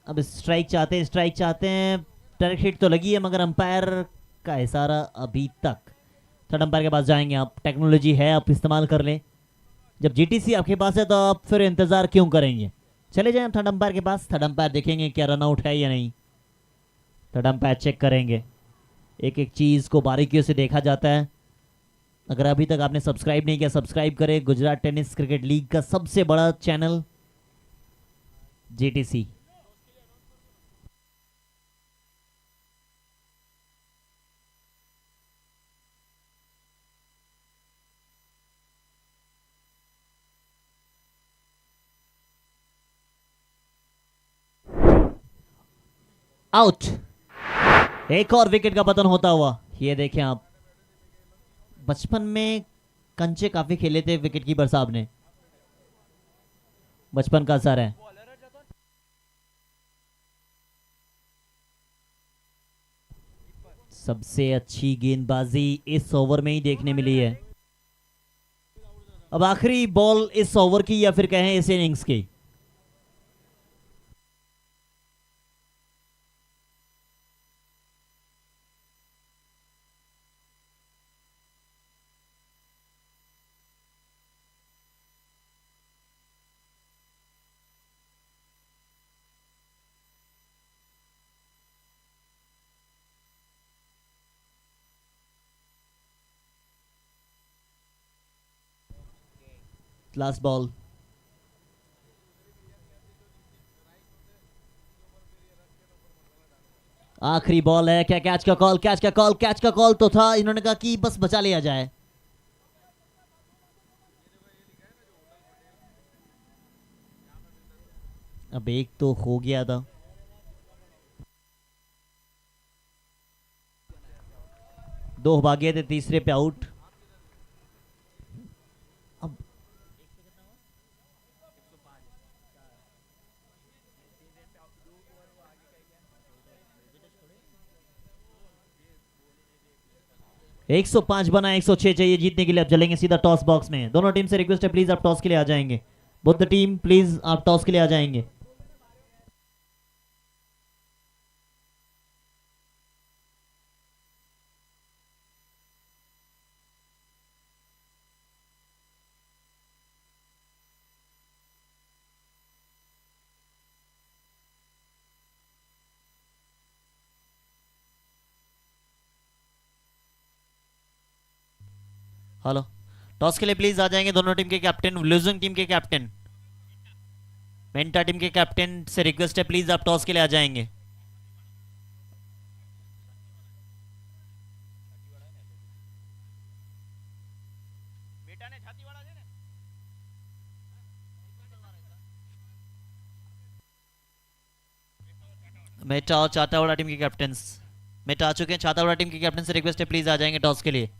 अब स्ट्राइक चाहते हैं। डायरेक्ट हिट तो लगी है मगर अंपायर का इशारा अभी तक। थर्ड अंपायर के पास जाएंगे आप। टेक्नोलॉजी है, आप इस्तेमाल कर लें। जब जीटीसी आपके पास है तो आप फिर इंतजार क्यों करेंगे? चले जाएं थर्ड अंपायर के पास। थर्ड अंपायर देखेंगे क्या रन आउट है या नहीं। थर्ड अंपायर चेक करेंगे। एक एक चीज को बारीकियों से देखा जाता है। अगर अभी तक आपने सब्सक्राइब नहीं किया, सब्सक्राइब करें। गुजरात टेनिस क्रिकेट लीग का सबसे बड़ा चैनल जीटीसी। आउट। एक और विकेट का पतन होता हुआ। ये देखें आप, बचपन में कंचे काफी खेले थे विकेट कीपर साहब ने। बचपन का असर है। सबसे अच्छी गेंदबाजी इस ओवर में ही देखने मिली है। अब आखिरी बॉल इस ओवर की या फिर कहें इस इनिंग्स की। Last ball. आखिरी बॉल है। क्या कैच का कॉल? कैच का कॉल तो था। इन्होंने कहा कि बस बचा लिया जाए। अब एक तो हो गया था। दो भागे थे, तीसरे पे आउट। अब 105 बना, 106 चाहिए जीतने के लिए। अब चलेंगे सीधा टॉस बॉक्स में। दोनों टीम से रिक्वेस्ट है, प्लीज आप टॉस के लिए आ जाएंगे। बोथ द टीम प्लीज आप टॉस के लिए आ जाएंगे। हेलो, टॉस के लिए प्लीज आ जाएंगे दोनों टीम के कैप्टन। लूजिंग टीम के कैप्टन, मेंटा टीम के कैप्टन से रिक्वेस्ट है, प्लीज आप टॉस के लिए आ जाएंगे। मेटा और चाटावाड़ा टीम के कैप्टन मेटा आ चुके हैं। चाटावाड़ा टीम के कैप्टन से रिक्वेस्ट है, प्लीज आ जाएंगे टॉस के लिए।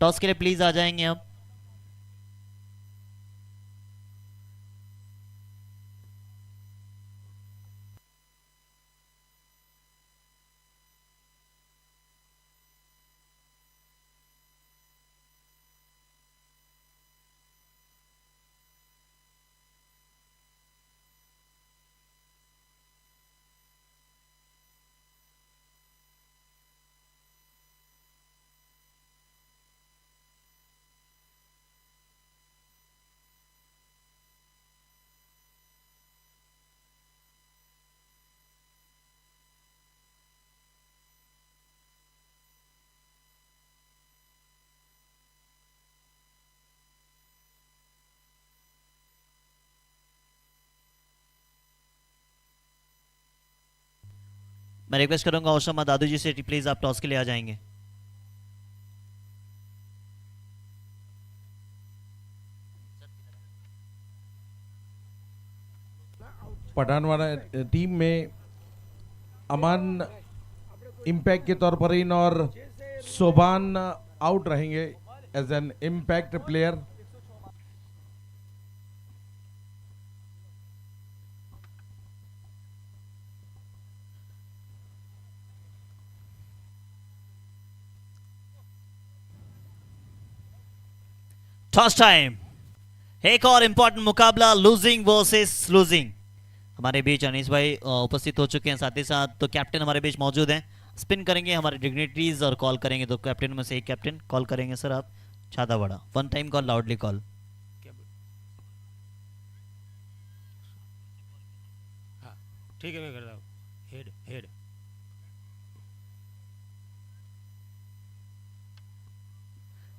टॉस के लिए प्लीज आ जाएंगे आप। मैं रिक्वेस्ट करूंगा ओशामा दादू जी से, प्लीज आप टॉस के लिए आ जाएंगे। पठानवाड़ा टीम में अमान इम्पैक्ट के तौर पर इन और सोबान आउट रहेंगे as an impact player. Toss time, एक और इंपॉर्टेंट मुकाबला लूजिंग वर्सेस लूजिंग। हमारे बीच अनीस भाई उपस्थित हो चुके हैं, साथ ही साथ तो कैप्टन हमारे बीच मौजूद हैं। स्पिन करेंगे हमारे डिग्नेटरीज और कॉल करेंगे, तो कैप्टन में से एक कैप्टन कॉल करेंगे। सर आप छाता बड़ा, one time call, loudly call. हाँ ठीक है, मैं करता हूँ। Head head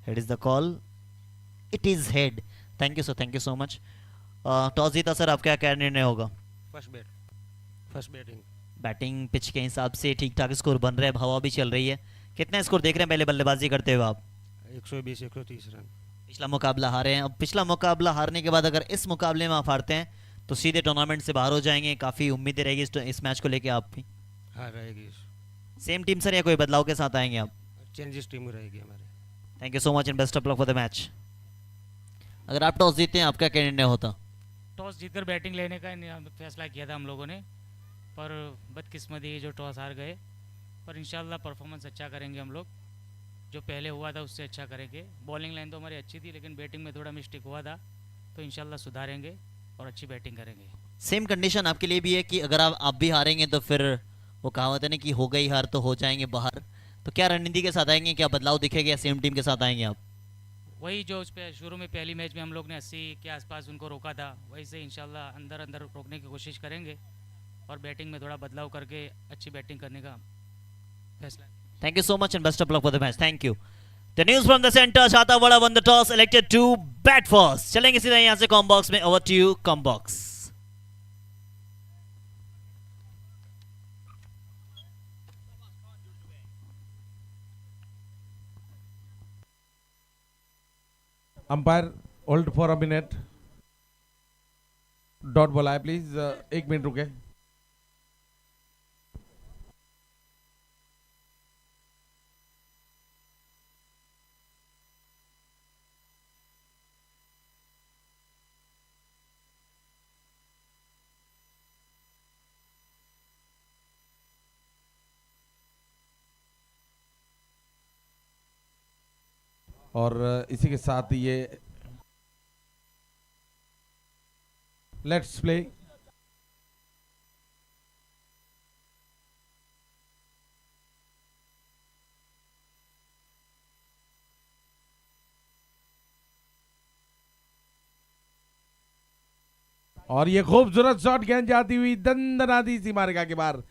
head is the call, it is head. Thank you sir, thank you so much. Toss जीता सर, आपका क्या निर्णय होगा? First batting. बैटिंग पिच के हिसाब से ठीक ठाक स्कोर बन रहा है, हवा भी चल रही है। कितना स्कोर देख रहे हैं पहले बल्लेबाजी करते हुए आप? 120-130 रन। पिछला मुकाबला हारे हैं, अब पिछला मुकाबला हारने के बाद अगर इस मुकाबले में आप हारते हैं तो सीधे टूर्नामेंट से बाहर हो जाएंगे। काफ़ी उम्मीदें रहेगी इस मैच को लेके आप भी? हाँ रहेगी। सेम टीम सर या कोई बदलाव के साथ आएंगे आप? चेंजेस टीम रहेगी हमारे। Thank you so much and best of luck for the match. अगर आप टॉस जीते हैं आपका क्या निर्णय होता? टॉस जीतकर बैटिंग लेने का फैसला किया था हम लोगों ने, पर बदकिस्मती जो टॉस हार गए। पर इंशाल्लाह परफॉर्मेंस अच्छा करेंगे हम लोग, जो पहले हुआ था उससे अच्छा करेंगे। बॉलिंग लाइन तो हमारी अच्छी थी, लेकिन बैटिंग में थोड़ा मिस्टेक हुआ था, तो इंशाल्लाह सुधारेंगे और अच्छी बैटिंग करेंगे। सेम कंडीशन आपके लिए भी है कि अगर आप भी हारेंगे तो फिर वो कहावत है ना कि हो गई हार तो हो जाएंगे बाहर, तो क्या रणनीति के साथ आएंगे, क्या बदलाव दिखेगा या सेम टीम के साथ आएंगे आप? वही जो उस पर शुरू में पहली मैच में हम लोग ने 80 के आसपास उनको रोका था, वही से इंशाल्लाह अंदर अंदर रोकने की कोशिश करेंगे और बैटिंग में थोड़ा बदलाव करके अच्छी बैटिंग करने का फैसला। Thank you so much and best of luck for the match. Thank you. The news from the center, Chatawada won the toss, elected to bat first. चलेंगे सीधा यहाँ से कॉम बॉक्स में, over to you com box. Umpire hold for a minute. Dot बोला है please, 1 minute रुके। और इसी के साथ ये लेट्स प्ले। और ये खूबसूरत शॉट गेंद जाती हुई दंदनाती सी मार्का के बाहर,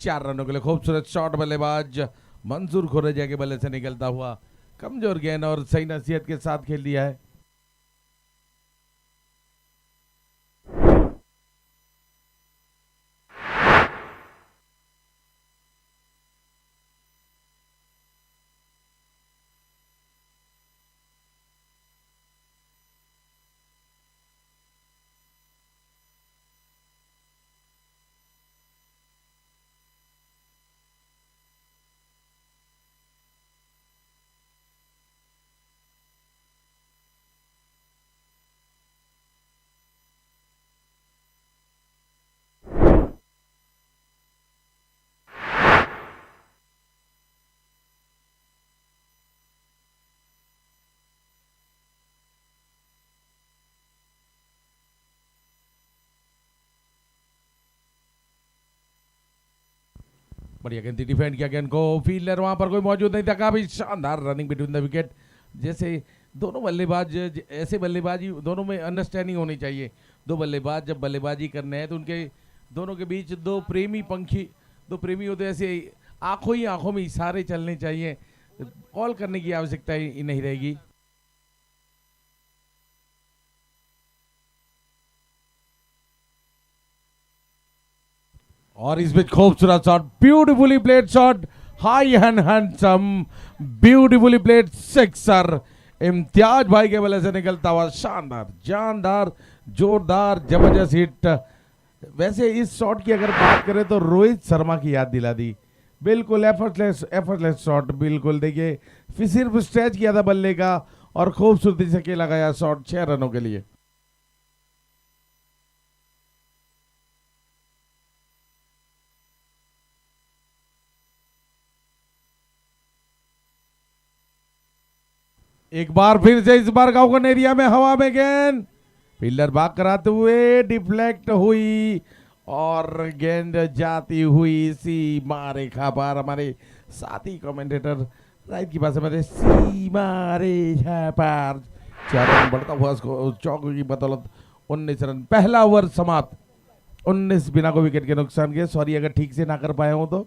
4 रनों के लिए खूबसूरत शॉट बल्लेबाज मंसूर खुरेजा के बल्ले से निकलता हुआ, कमजोर गेंद और सही नसीहत के साथ खेल दिया है। बढ़िया गेंद डिफेंड किया गेंद को, फील्डर वहां पर कोई मौजूद नहीं था। काफी शानदार रनिंग बिटवीन द विकेट। जैसे दोनों बल्लेबाज, ऐसे बल्लेबाजी दोनों में अंडरस्टैंडिंग होनी चाहिए। दो बल्लेबाज जब बल्लेबाजी करने हैं तो उनके दोनों के बीच दो प्रेमी पंखी, दो प्रेमी होते ऐसे आंखों ही आंखों में इशारे चलने चाहिए, कॉल करने की आवश्यकता ही नहीं रहेगी। और इस बीच खूबसूरत shot, beautifully played shot, high and handsome, beautifully played sixer, Imtiaz भाई के बल्ले से निकलता हुआ शानदार, जानदार, जोरदार, जबरदस्त हिट। वैसे इस शॉट की अगर बात करें तो रोहित शर्मा की याद दिला दी। बिल्कुल एफर्टलेस शॉट, बिल्कुल देखिए सिर्फ स्ट्रेच किया था बल्ले का और खूबसूरती से खेला गया शॉट 6 रनों के लिए। एक बार फिर से इस बार गाउगन एरिया में हवा में गेंद, फील्डर भाग कराते हुए डिफ्लेक्ट हुई और गेंद जाती हुई सीमा रेखा पर। हमारे साथी कमेंटेटर राइट की भाषा में सीमा रेखा पर 4 रन बढ़ता हुआ चौके की बदौलत 19 रन। पहला ओवर समाप्त, 19 बिना को विकेट के नुकसान के। सॉरी अगर ठीक से ना कर पाए हो तो।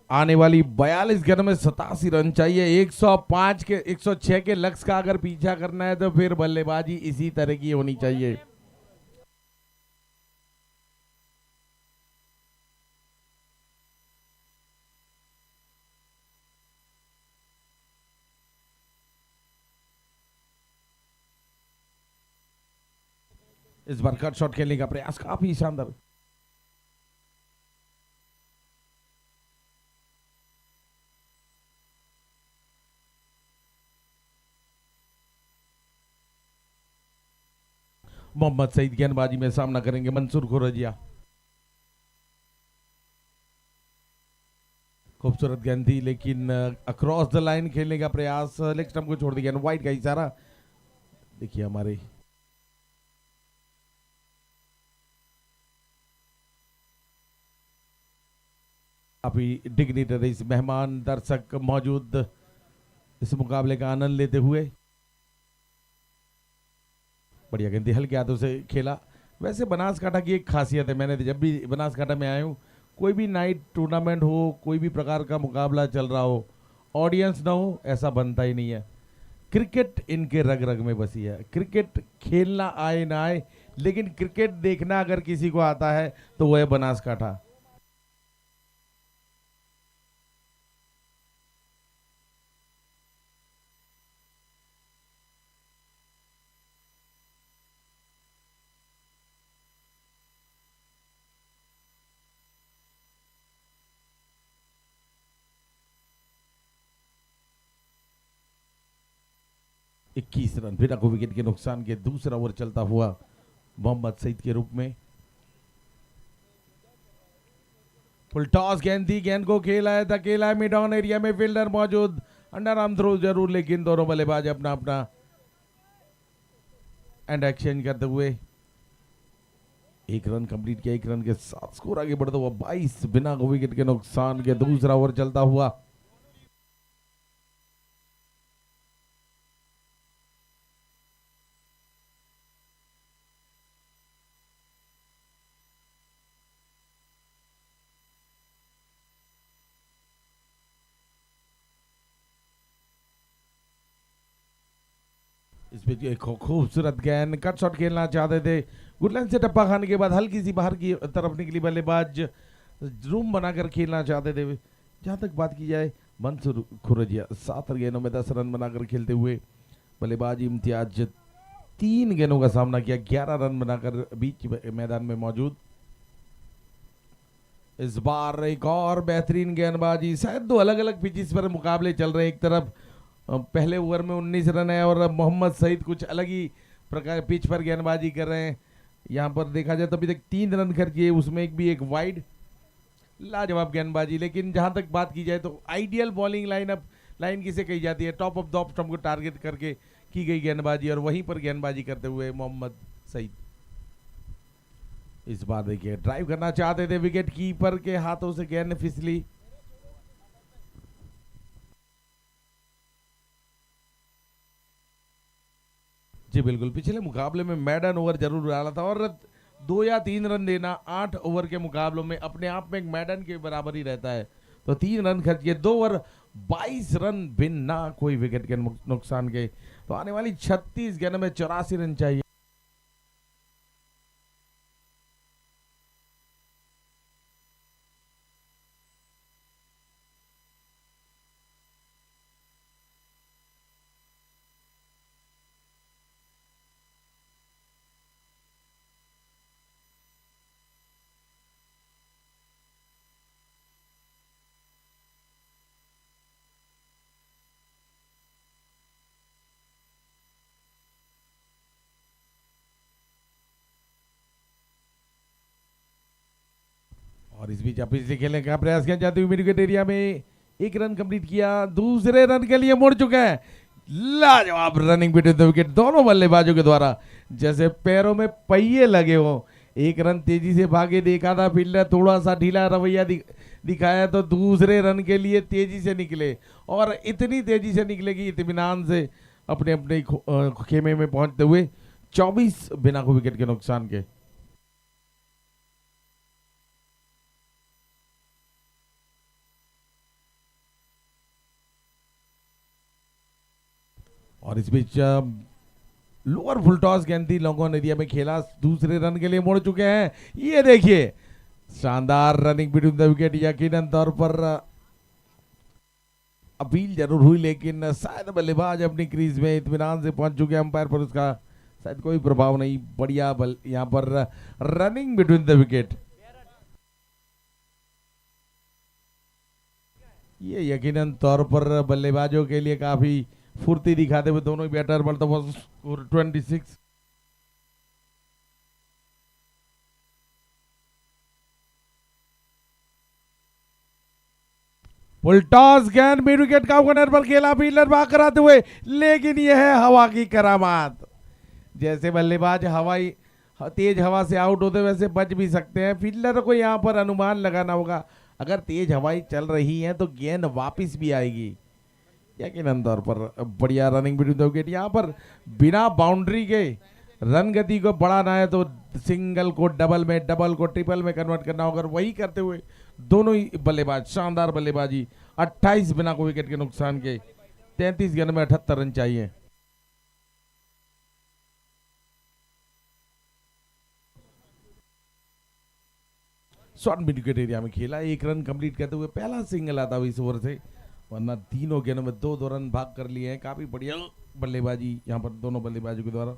आने वाली 42 गेंद में 87 रन चाहिए। 106 के लक्ष्य का अगर पीछा करना है तो फिर बल्लेबाजी इसी तरह की होनी चाहिए। इस बार कट शॉट खेलने का प्रयास काफी शानदार। मोहम्मद सईद गेंदबाजी में सामना करेंगे मंसूर खुरजिया। खूबसूरत गेंद थी लेकिन अक्रॉस द लाइन खेलने का प्रयास, लेग स्टंप को छोड़ दिया। वाइड का इशारा देखिए हमारे अभी डिग्निटरीज मेहमान दर्शक मौजूद इस मुकाबले का आनंद लेते हुए। बढ़िया गेंद हल्के हाथों से खेला। वैसे बनासकाठा की एक खासियत है, मैंने जब भी बनासकाठा में आया हूँ, कोई भी नाइट टूर्नामेंट हो, कोई भी प्रकार का मुकाबला चल रहा हो, ऑडियंस ना हो, ऐसा बनता ही नहीं है। क्रिकेट इनके रग रग में बसी है। क्रिकेट खेलना आए ना आए, लेकिन क्रिकेट देखना अगर किसी को आता है तो वह है बनासकाठा। इक्कीस रन बिना को विकेट के नुकसान के। दूसरा ओवर चलता हुआ मोहम्मद सईद के रूप में। फुल टॉस गेंद थी, गेंद को खेला है, धकेला है मिड ऑन एरिया में, फील्डर मौजूद, अंडर आर्म थ्रो जरूर, लेकिन दोनों बल्लेबाज अपना अपना एंड एक्सचेंज करते हुए 1 रन कंप्लीट किया। 1 रन के साथ स्कोर आगे बढ़ता हुआ 22 बिना को विकेट के नुकसान के। दूसरा ओवर चलता हुआ इस पे एक खूबसूरत गेंद, कट शॉट खेलना चाहते थे। गुडलैंड से टप्पा खाने के बाद हल्की सी बाहर की तरफ निकली, बल्लेबाज रूम बनाकर खेलना चाहते थे। जहां तक बात की जाए मंसूर खुरजिया 7 गेंदों में 10 रन बनाकर खेलते हुए बल्लेबाज इम्तियाज 3 गेंदों का सामना किया, 11 रन बनाकर बीच मैदान में मौजूद। इस बार एक और बेहतरीन गेंदबाजी। शायद 2 अलग अलग पिचेस पर मुकाबले चल रहे हैं। एक तरफ पहले ओवर में 19 रन है और मोहम्मद सईद कुछ अलग ही प्रकार पिच पर गेंदबाजी कर रहे हैं। यहाँ पर देखा जाए तो अभी तक 3 रन खर्च किए, उसमें एक वाइड। लाजवाब गेंदबाजी। लेकिन जहां तक बात की जाए तो आइडियल बॉलिंग लाइन किसे कही जाती है, top of the off stump को टारगेट करके की गई गेंदबाजी, और वहीं पर गेंदबाजी करते हुए मोहम्मद सईद इस बार देखिए ड्राइव करना चाहते थे, विकेट कीपर के हाथों से गेंद फिसली। जी बिल्कुल, पिछले मुकाबले में मैडन ओवर जरूर डाला था और 2 या 3 रन देना 8 ओवर के मुकाबलों में अपने आप में एक मैडन के बराबर ही रहता है। तो 3 रन खर्च किए, 2 ओवर 22 रन बिना कोई विकेट के नुकसान के। तो आने वाली 36 गेंद में 84 रन चाहिए। और इस बीच आप इसे खेलने का प्रयास किया जाते हुए विकेट एरिया में एक रन कंप्लीट किया, दूसरे रन के लिए मुड़ चुके हैं। लाजवाब रनिंग बिटवीन द विकेट दोनों बल्लेबाजों के द्वारा, जैसे पैरों में पहिए लगे हो। एक रन तेजी से भागे, देखा था फील्डर थोड़ा सा ढीला रवैया दिखाया तो दूसरे रन के लिए तेजी से निकले, और इतनी तेजी से निकले कि इत्मीनान से अपने अपने खेमे में पहुंचते हुए 24 बिना को विकेट के नुकसान के। और इस बीच लोअर फुल टॉस गेंद थी, लोगों ने दिया में खेला, दूसरे रन के लिए मुड़ चुके हैं। ये देखिए शानदार रनिंग बिटवीन द विकेट। यकीनन तौर पर अपील जरूर हुई, लेकिन शायद बल्लेबाज अपनी क्रीज में इत्मीनान से पहुंच चुके। अंपायर पर उसका शायद कोई प्रभाव नहीं। बढ़िया बल यहां पर रनिंग बिटवीन द विकेट। ये यकीनन तौर पर बल्लेबाजों के लिए काफी फुर्ती दिखाते हुए दोनों batter, but was score 26। Full toss गेंद मिड विकेट का कॉर्नर पर खेला, फील्डर भाग कराते हुए, लेकिन यह है हवा की करामात। जैसे बल्लेबाज हवाई तेज हवा से आउट होते वैसे बच भी सकते हैं। फील्डर को यहां पर अनुमान लगाना होगा, अगर तेज हवाई चल रही है तो गेंद वापस भी आएगी। यकीनन तौर पर बढ़िया रनिंग बिटवीन द विकेट। यहाँ पर बिना बाउंड्री के रन गति को बढ़ाना है तो सिंगल को डबल में, डबल को ट्रिपल में कन्वर्ट करना होगा। वही करते हुए दोनों ही बल्लेबाज शानदार बल्लेबाजी। 28 बिना को विकेट के नुकसान के, 33 गेंद में 78 रन चाहिए। शॉर्ट मिड विकेट एरिया में खेला, एक रन कंप्लीट करते हुए पहला सिंगल आता हुआ इस ओवर से, वरना तीनों गेंदों में 2-2 रन भाग कर लिए हैं। काफी बढ़िया बल्लेबाजी यहां पर दोनों बल्लेबाजों के द्वारा।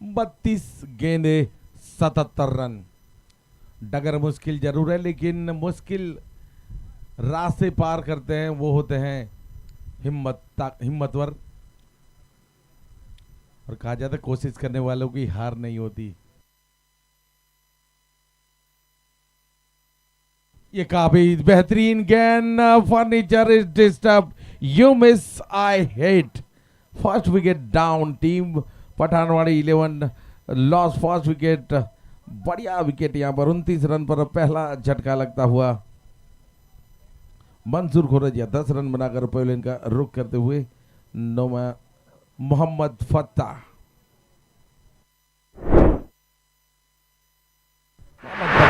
32 गेंदे 77 रन। डगर मुश्किल जरूर है, लेकिन मुश्किल रास्ते पार करते हैं वो होते हैं हिम्मतवर। और कहा जाता है कोशिश करने वालों की हार नहीं होती। ये काफी बेहतरीन गेंद, furniture is disturb, you miss I hit. First wicket down, team Pathanwadi 11 loss first wicket. बढ़िया विकेट यहां पर 29 रन पर पहला झटका लगता हुआ। मंसूर खुरजिया 10 रन बनाकर पवेलियन का रुख करते हुए। नौमा मोहम्मद फत्ता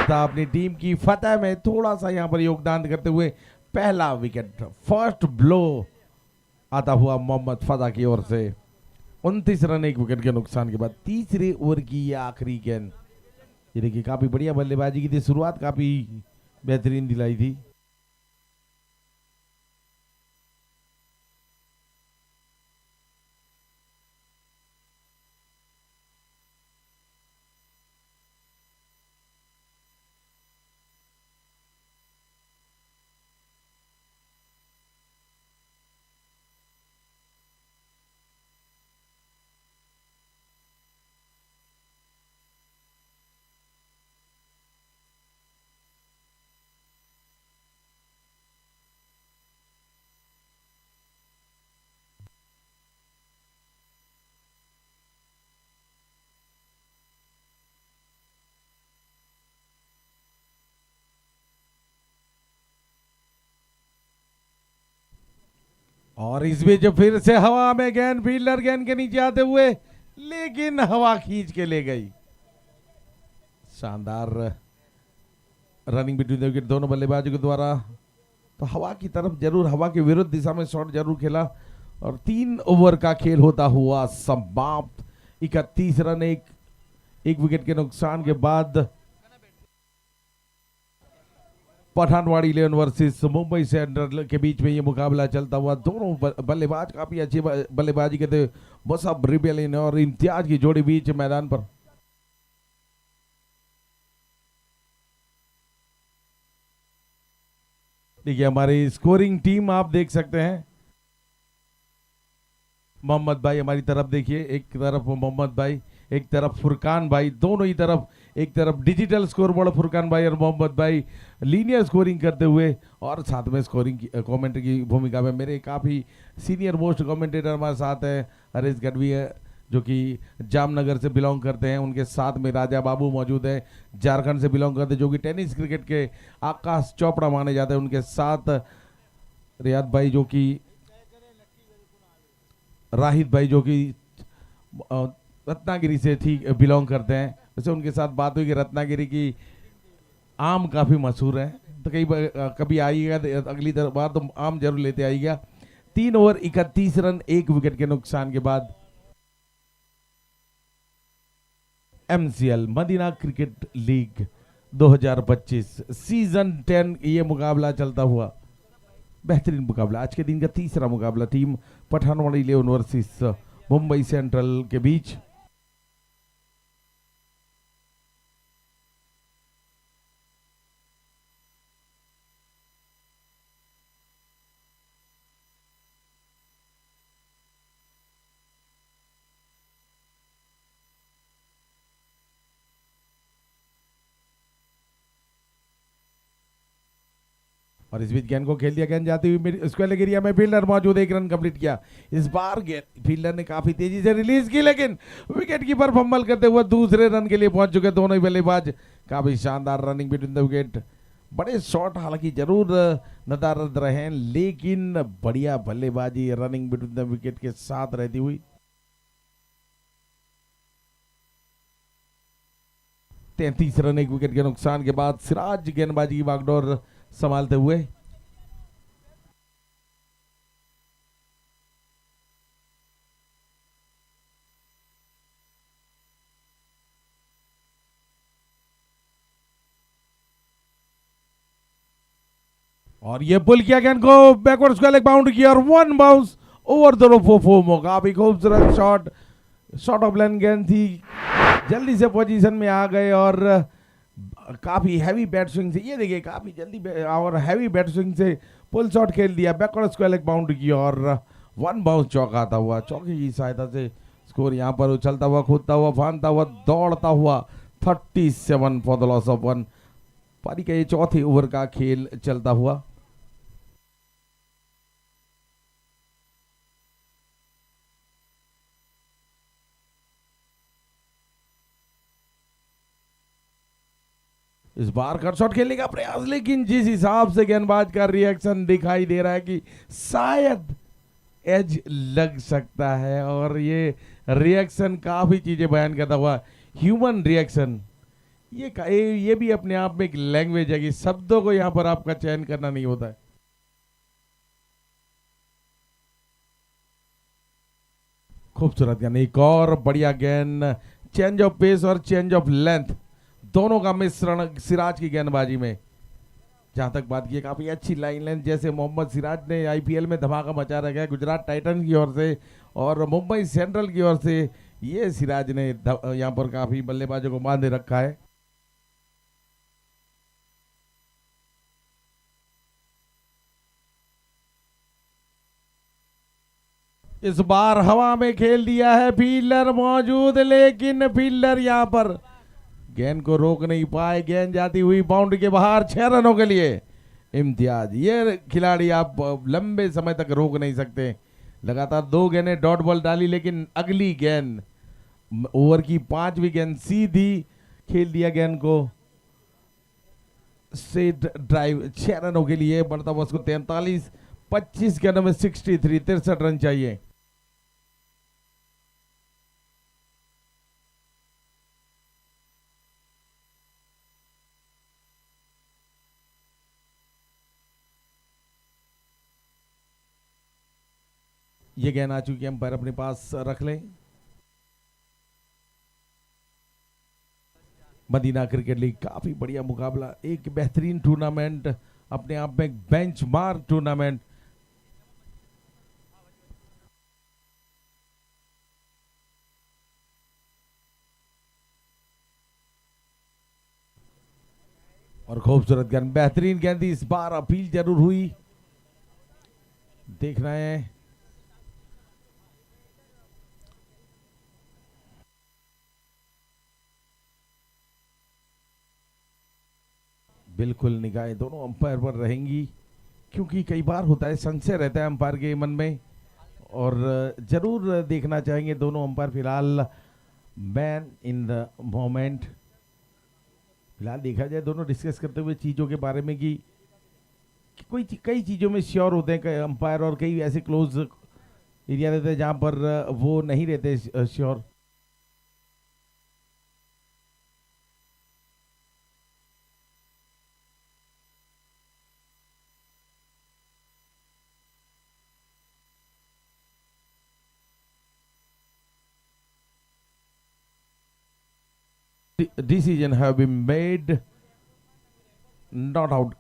अपनी टीम की फतह में थोड़ा सा यहां पर योगदान करते हुए पहला विकेट। फर्स्ट ब्लो आता हुआ मोहम्मद फतह की ओर से। 29 रन 1 विकेट के नुकसान के बाद तीसरे ओवर की यह आखिरी गेंद। ये देखिए काफी बढ़िया बल्लेबाजी की थी, शुरुआत काफी बेहतरीन दिलाई थी। और इस बीच फिर से हवा में गेंद, फील्डर गेंद के नीचे आते हुए, लेकिन हवा खींच के ले गई। शानदार रनिंग बिटवीन द विकेट दोनों बल्लेबाजों के द्वारा। तो हवा की तरफ जरूर, हवा के विरुद्ध दिशा में शॉट जरूर खेला। और 3 ओवर का खेल होता हुआ समाप्त। 31 रन 1 विकेट के नुकसान के बाद पठानवाड़ी 11 वर्सेस मुंबई सेंट्रल के बीच में ये मुकाबला चलता हुआ। दोनों बल्लेबाज काफी अच्छी बल्लेबाजी के थे। मुसअब रिबेलियन और इम्तियाज की जोड़ी बीच मैदान पर। देखिए हमारी स्कोरिंग टीम आप देख सकते हैं। मोहम्मद भाई हमारी तरफ देखिए, एक तरफ मोहम्मद भाई, एक तरफ फुरकान भाई, दोनों ही तरफ, एक तरफ डिजिटल स्कोर बोर्ड फुरकान भाई और मोहम्मद भाई लीनियर स्कोरिंग करते हुए, और साथ में स्कोरिंग कमेंट्री की भूमिका में मेरे काफ़ी सीनियर मोस्ट कमेंटेटर हमारे साथ हैं। हरीश गढ़वी है जो कि जामनगर से बिलोंग करते हैं, उनके साथ में राजा बाबू मौजूद हैं, झारखंड से बिलोंग करते हैं, जो कि टेनिस क्रिकेट के आकाश चोपड़ा माने जाते हैं। उनके साथ रियाद भाई जो कि राहिद भाई जो कि रत्नागिरी से ठीक बिलोंग करते हैं। वैसे उनके साथ बात हुई कि रत्नागिरी की आम काफ़ी मशहूर है, तो कभी आइएगा तो अगली बार तो आम जरूर लेते आइएगा। 3 ओवर 31 रन 1 विकेट के नुकसान के बाद MCL Madina cricket league 2025 season 10 ये मुकाबला चलता हुआ, बेहतरीन मुकाबला। आज के दिन का तीसरा मुकाबला team Pathanwadi 11 versus Mumbai central के बीच। और इस बीच गेंद को खेल दिया, गेंद जाती हुई मेरी स्क्वायर एरिया में फील्डर मौजूद, 1 रन कंप्लीट किया। इस बार फील्डर ने काफी तेजी से रिलीज की, लेकिन विकेट कीपर फंबल करते हुए दूसरे रन के लिए पहुंच चुके दोनों ही बल्लेबाज। काफी शानदार रनिंग बिटवीन द विकेट, बड़े शॉट हालांकि जरूर नदारद रहे हैं, लेकिन बढ़िया बल्लेबाजी रनिंग बिटवीन द विकेट के साथ रहती हुई। 33 रन 1 विकेट के नुकसान के बाद सिराज गेंदबाजी की बागडोर संभालते हुए। और ये पुल किया गेंद को बैकवर्ड स्क्वायर लेग बाउंड किया और 1 bounce over the rope for 4 काफी खूबसूरत शॉट, शॉट ऑफ लेंथ गेंद थी, जल्दी से पोजीशन में आ गए और काफी हैवी बैट स्विंग से, ये देखिए काफी जल्दी और हैवी बैट स्विंग से पुल शॉट खेल दिया, बैकवर्ड स्क्वायर लेग बाउंड किया और 1 बाउंस चौका आता हुआ। चौके की सहायता से स्कोर यहां पर उछलता हुआ, कूदता हुआ, फांदता हुआ, दौड़ता हुआ 37 फॉर द लॉस ऑफ 1। पारी का ये चौथे ओवर का खेल चलता हुआ। इस बार कट शॉट खेलने का प्रयास, लेकिन जिस हिसाब से गेंदबाज का रिएक्शन दिखाई दे रहा है कि शायद एज लग सकता है, और ये रिएक्शन काफी चीजें बयान करता हुआ, ह्यूमन रिएक्शन, ये भी अपने आप में एक लैंग्वेज है कि शब्दों को यहां पर आपका चयन करना नहीं होता है। खूबसूरत गेंद, एक और बढ़िया गेंद, चेंज ऑफ पेस और चेंज ऑफ लेंथ दोनों का मिश्रण सिराज की गेंदबाजी में। जहां तक बात की काफी अच्छी लाइन लेंथ, जैसे मोहम्मद सिराज ने IPL में धमाका मचा रखा है गुजरात टाइटंस की ओर से और मुंबई सेंट्रल की ओर से, ये सिराज ने यहां पर काफी बल्लेबाजों को बांधे रखा है। इस बार हवा में खेल दिया है, फील्डर मौजूद, लेकिन फील्डर यहां पर गेंद को रोक नहीं पाए, गेंद जाती हुई बाउंड्री के बाहर 6 रनों के लिए इम्तियाज। ये खिलाड़ी आप लंबे समय तक रोक नहीं सकते, लगातार 2 गेंदें डॉट बॉल डाली, लेकिन अगली गेंद ओवर की 5वीं गेंद सीधी खेल दिया, गेंद को सेट ड्राइव 6 रनों के लिए बढ़ता हुआ उसको 43, 25 गेंदों में 63, 63 रन चाहिए। ये गेंद आ चुकी है, अंपायर अपने पास रख लें। मदीना क्रिकेट लीग काफी बढ़िया मुकाबला, एक बेहतरीन टूर्नामेंट, अपने आप में एक बेंचमार्क टूर्नामेंट। और खूबसूरत गेंद, बेहतरीन गेंद थी, इस बार अपील जरूर हुई, देख रहे हैं। बिल्कुल निगाहें दोनों अंपायर पर रहेंगी, क्योंकि कई बार होता है, संशय रहता है अंपायर के मन में, और जरूर देखना चाहेंगे दोनों अंपायर। फिलहाल मैन इन द मोमेंट, फिलहाल देखा जाए दोनों डिस्कस करते हुए चीज़ों के बारे में कि कई चीज़ों में श्योर होते हैं कई अंपायर, और कई ऐसे क्लोज एरिया रहते हैं जहाँ पर वो नहीं रहते sure. Decision have been made, not out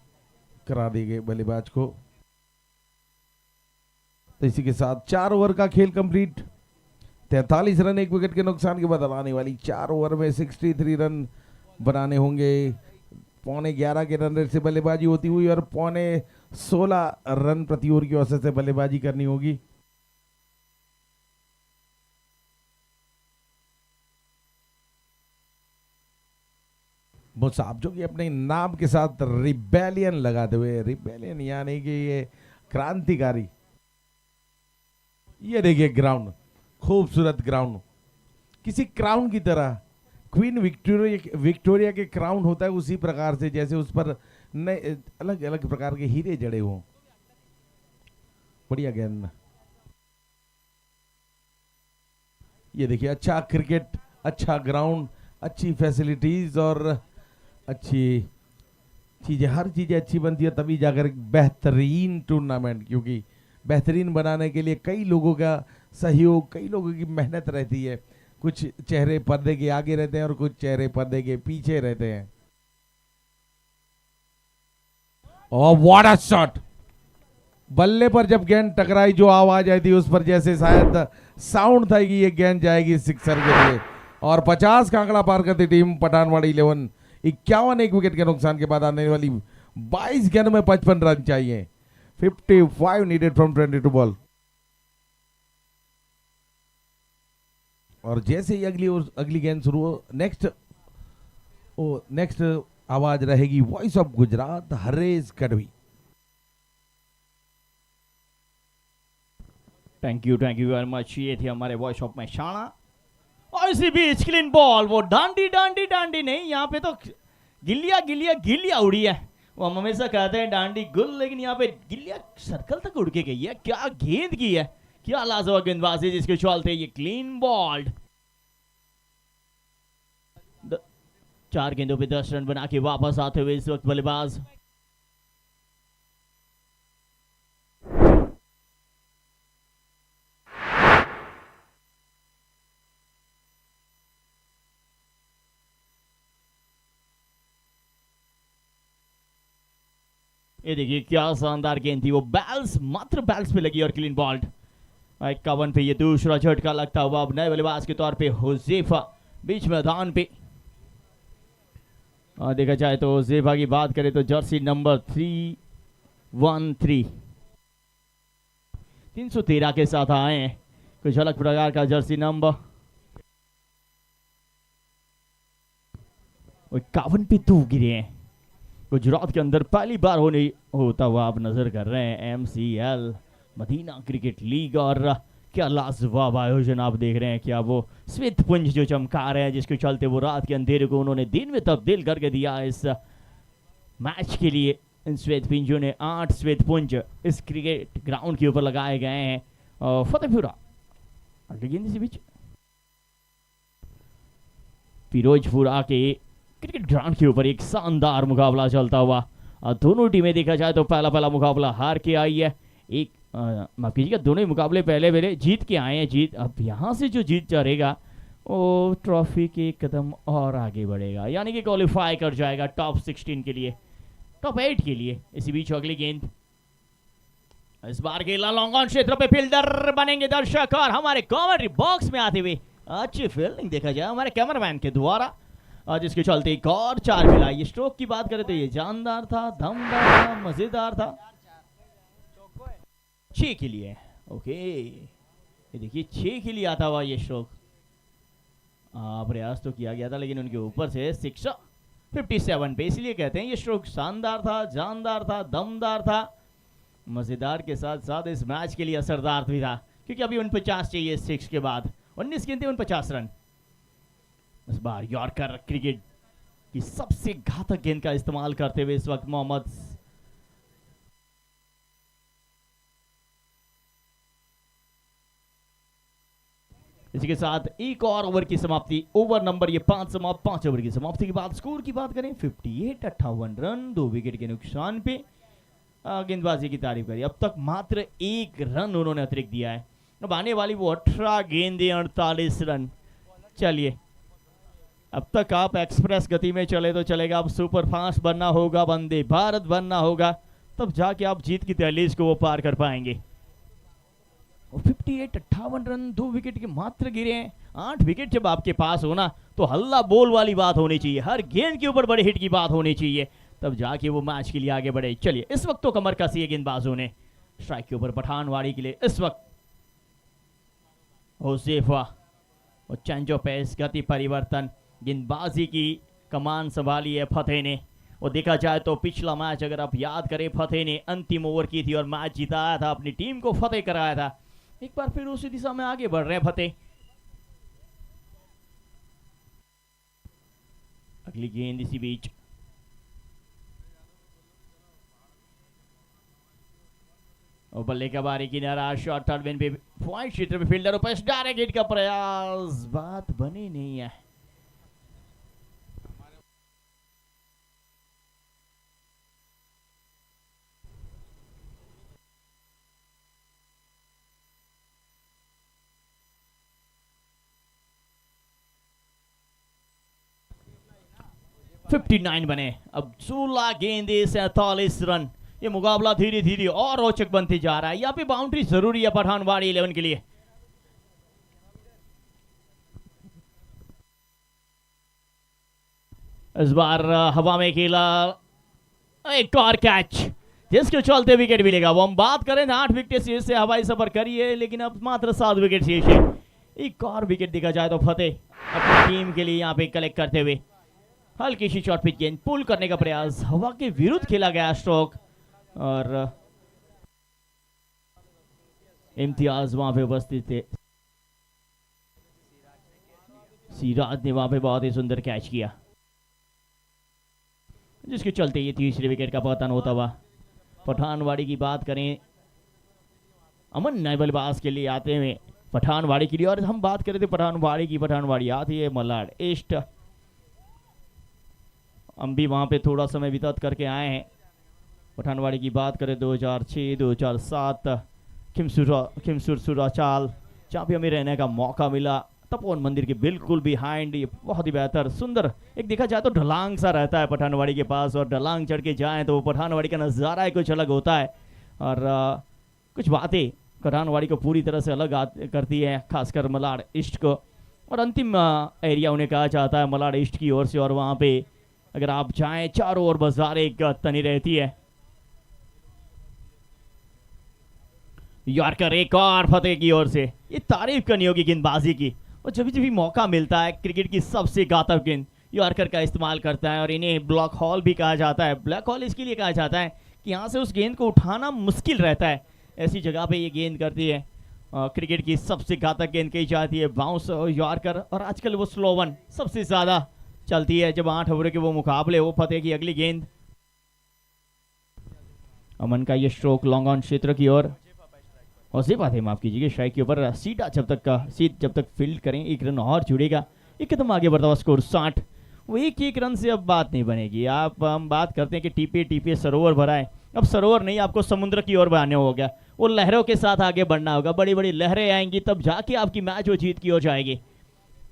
करा दिए गए बल्लेबाज को। तो इसी के साथ 4 ओवर का खेल कंप्लीट। 43 रन 1 विकेट के नुकसान के बाद आने वाली 4 ओवर में 63 रन बनाने होंगे। 11:15 के रन रेट से बल्लेबाजी होती हुई और 16.5 रन प्रति ओवर की औसत से बल्लेबाजी करनी होगी। मुसाब जो कि अपने नाम के साथ रिबेलियन लगाते हुए, रिबेलियन यानी कि ये क्रांतिकारी। ये देखिए ग्राउंड, खूबसूरत ग्राउंड, किसी क्राउन की तरह, क्वीन विक्टोरिया के क्राउन होता है उसी प्रकार से, जैसे उस पर नए अलग अलग प्रकार के हीरे जड़े हों। बढ़िया गेंद। ये देखिए अच्छा क्रिकेट, अच्छा ग्राउंड, अच्छी फैसिलिटीज और अच्छी चीजें, हर चीजें अच्छी बनती है तभी जाकर एक बेहतरीन टूर्नामेंट, क्योंकि बेहतरीन बनाने के लिए कई लोगों का सहयोग, कई लोगों की मेहनत रहती है। कुछ चेहरे पर्दे के आगे रहते हैं और कुछ चेहरे पर्दे के पीछे रहते हैं। और व्हाट अ शॉट! बल्ले पर जब गेंद टकराई जो आवाज आई थी उस पर जैसे शायद साउंड था कि ये गेंद जाएगी सिक्सर के लिए। और 50 का आंकड़ा पार करती टीम पठानवाड़ी 11। 51 1 विकेट के नुकसान के बाद आने वाली 22 गेंद में 55 रन चाहिए। 55 नीडेड फ्रॉम 22 बॉल। और जैसे ही अगली गेंद शुरू हो, नेक्स्ट आवाज रहेगी voice of Gujarat, Haresh Gadhvi. Thank you very much. ये थे हमारे वॉइस ऑफ मेहसाणा। और इसी बीच क्लीन बॉल, वो डांडी नहीं, यहाँ पे तो गिल्लिया उड़ी है। वो हम हमेशा कहते हैं डांडी गुल, लेकिन यहाँ पे गिल्लिया सर्कल तक उड़ के गई है। क्या गेंद की है, क्या लाजवाब गेंदबाजी जिसके चलते ये क्लीन बॉल्ड। 4 गेंदों पे 10 रन बना के वापस आते हुए इस वक्त बल्लेबाज ये देखिए क्या शानदार गेंद थी, वो मात्र बैल्स पे लगी और क्लीन बॉल्ड। 51 पे ये दूसरा झटका लगता हुआ अब नए बल्लेबाज के तौर पे हुज़ैफा बीच मैदान पे। देखा जाए तो हुज़ैफा की बात करें तो जर्सी नंबर 313 313 के साथ आए हैं। कुछ अलग प्रकार का जर्सी नंबर। 51 पे 2 गिरे हैं। गुजरात के अंदर पहली बार होता हुआ आप नजर कर रहे हैं MCL मदीना क्रिकेट लीग। और क्या लाजवाब आयोजन आप देख रहे हैं। क्या वो श्वेत पुंज जो चमका रहे हैं, जिसके चलते वो रात के अंधेरे को उन्होंने दिन में तब्दील करके दिया इस मैच के लिए। इन श्वेत पुंजों ने 8 श्वेत पुंज इस क्रिकेट ग्राउंड के ऊपर लगाए गए हैं। फतेहपुरा इसी बीच फिरोजपुरा के क्रिकेट ग्राउंड के ऊपर एक शानदार मुकाबला चलता हुआ। दोनों टीमें देखा जाए तो पहला मुकाबला हार के आई है। एक माफ कीजिएगा, दोनों ही मुकाबले पहले जीत के आए हैं। जीत अब यहाँ से जो जीत चढ़ेगा वो ट्रॉफी के कदम और आगे बढ़ेगा, यानी कि क्वालिफाई कर जाएगा टॉप 16 के लिए, टॉप 8 के लिए। इसी बीच अगली गेंद इस बार खेला लॉन्ग ऑन क्षेत्र पे, फील्डर बनेंगे दर्शक और हमारे कमेंट्री बॉक्स में आते हुए अच्छी फील्डिंग देखा जाए हमारे कैमरामैन के द्वारा, जिसके चलते एक और 4 मिला। ये स्ट्रोक की बात करें तो ये जानदार था, दमदार था, मजेदार था। 6 के लिए ओके, ये देखिए 6 के लिए आता हुआ ये स्ट्रोक। प्रयास तो किया गया था लेकिन उनके ऊपर से 6 57 पे। इसलिए कहते हैं ये स्ट्रोक शानदार था, जानदार था, दमदार था, मजेदार के साथ साथ इस मैच के लिए असरदार भी था, क्योंकि अभी 49 चाहिए 6 के बाद। 19 गेंद थे, 49 रन। इस बार यॉर्कर क्रिकेट की सबसे घातक गेंद का इस्तेमाल करते हुए इस वक्त मोहम्मद इसी के साथ एक और ओवर की समाप्ति। ओवर नंबर ये 5 समाप्त। 5 ओवर की समाप्ति के बाद स्कोर की बात करें 58 रन 2 विकेट के नुकसान पे। गेंदबाजी की तारीफ करिए, अब तक मात्र 1 रन उन्होंने अतिरिक्त दिया है। अब आने वाली वो 18 गेंदे 48 रन। चलिए, अब तक आप एक्सप्रेस गति में चले तो चलेगा, अब सुपर फास्ट बनना होगा, वंदे भारत बनना होगा, तब जाके आप जीत की दहलीज को वो पार कर पाएंगे। 58 रन 2 विकेट के मात्र गिरे हैं। 8 विकेट जब आपके पास होना तो हल्ला बोल वाली बात होनी चाहिए, हर गेंद के ऊपर बड़े हिट की बात होनी चाहिए, तब जाके वो मैच के लिए आगे बढ़े। चलिए, इस वक्त तो कमर कसी है गेंदबाजों ने। स्ट्राइक के ऊपर पठानवाड़ी के लिए इस वक्त होसेफा और चेंज ऑफ पेस, गति परिवर्तन, गेंदबाजी की कमान संभाली है फतेह ने। और देखा जाए तो पिछला मैच अगर आप याद करें, फतेह ने अंतिम ओवर की थी और मैच जिताया था, अपनी टीम को फतेह कराया था। एक बार फिर उसी दिशा में आगे बढ़ रहे हैं फतेह। अगली गेंद इसी बीच और बल्ले का बारी किनारा, शॉट थर्ड मैन पे पॉइंट क्षेत्र में फील्डर ऊपर डायरेक्ट हिट का प्रयास, बात बनी नहीं है। $59 बने। अब 16 गेंदे 47 रन। ये मुकाबला धीरे धीरे और रोचक बनते जा रहा है। यहाँ पे बाउंड्री जरूरी है पठानवाड़ी 11 के लिए। इस बार हवा में खेला एक और कैच, जिसके चलते विकेट मिलेगा। वो हम बात करें 8 विकेट शेष से हवाई सफर करिए, लेकिन अब मात्र 7 विकेट शेष है। एक और विकेट देखा जाए तो फतेह अपनी टीम के लिए यहाँ पे कलेक्ट करते हुए हल्की सी शॉर्ट पिच गेंद पुल करने का प्रयास, हवा के विरुद्ध खेला गया स्ट्रोक और इम्तियाज वहां पे उपस्थित थे। सिराज ने वहां पे बहुत ही सुंदर कैच किया, जिसके चलते ये तीसरे विकेट का पतन होता हुआ। पठानवाड़ी की बात करें, अमन नए बल्लेबाज के लिए आते हुए पठानवाड़ी के लिए, और हम बात करें थे पठानवाड़ी की, पठानवाड़ी आती है मलाड ईस्ट। हम भी वहाँ पे थोड़ा समय बितात करके आए हैं। पठानवाड़ी की बात करें 2006, 2007 खिमसुर सुराचाल, जहाँ पे हमें रहने का मौका मिला। तपोवन मंदिर के बिल्कुल बिहाइंड, ये बहुत ही बेहतर सुंदर, एक देखा जाए तो ढलांग सा रहता है पठानवाड़ी के पास, और ढलांग चढ़ के जाएँ तो वो पठानवाड़ी का नज़ारा है कुछ अलग होता है। और कुछ बातें पठानवाड़ी को पूरी तरह से अलग करती है, खासकर मलाड ईस्ट को। और अंतिम एरिया उन्हें कहा जाता है मलाड ईस्ट की ओर से, और वहाँ पे अगर आप जाएं चारों ओर बाजार एक तनी रहती है। यॉर्कर एक और फतेह की ओर से, ये तारीफ करनी होगी गेंदबाजी की। और जब भी मौका मिलता है, क्रिकेट की सबसे घातक गेंद यॉर्कर का इस्तेमाल करता है, और इन्हें ब्लॉक हॉल भी कहा जाता है। ब्लैक हॉल इसके लिए कहा जाता है कि यहाँ से उस गेंद को उठाना मुश्किल रहता है, ऐसी जगह पे ये गेंद करती है। क्रिकेट की सबसे घातक गेंद कही जाती है बाउंस यॉर्कर, और आजकल वो स्लो वन सबसे ज़्यादा चलती है जब 8 ओवर के वो मुकाबले हो। फतेह की अगली गेंद, अमन का ये स्ट्रोक लॉन्ग ऑन क्षेत्र की ओर, और से बात है माफ कीजिएगा स्ट्राइक के ऊपर सीधा जब तक फील्ड करें 1 रन और जुड़ेगा। एक कदम आगे बढ़ता हुआ स्कोर 60। वो एक रन से अब बात नहीं बनेगी। हम बात करते हैं कि टीपे सरोवर भरा है, अब सरोवर नहीं, आपको समुद्र की ओर बढ़ाने होगा। वो लहरों के साथ आगे बढ़ना होगा, बड़ी बड़ी लहरें आएंगी, तब जाके आपकी मैच वो जीत की ओर जाएगी,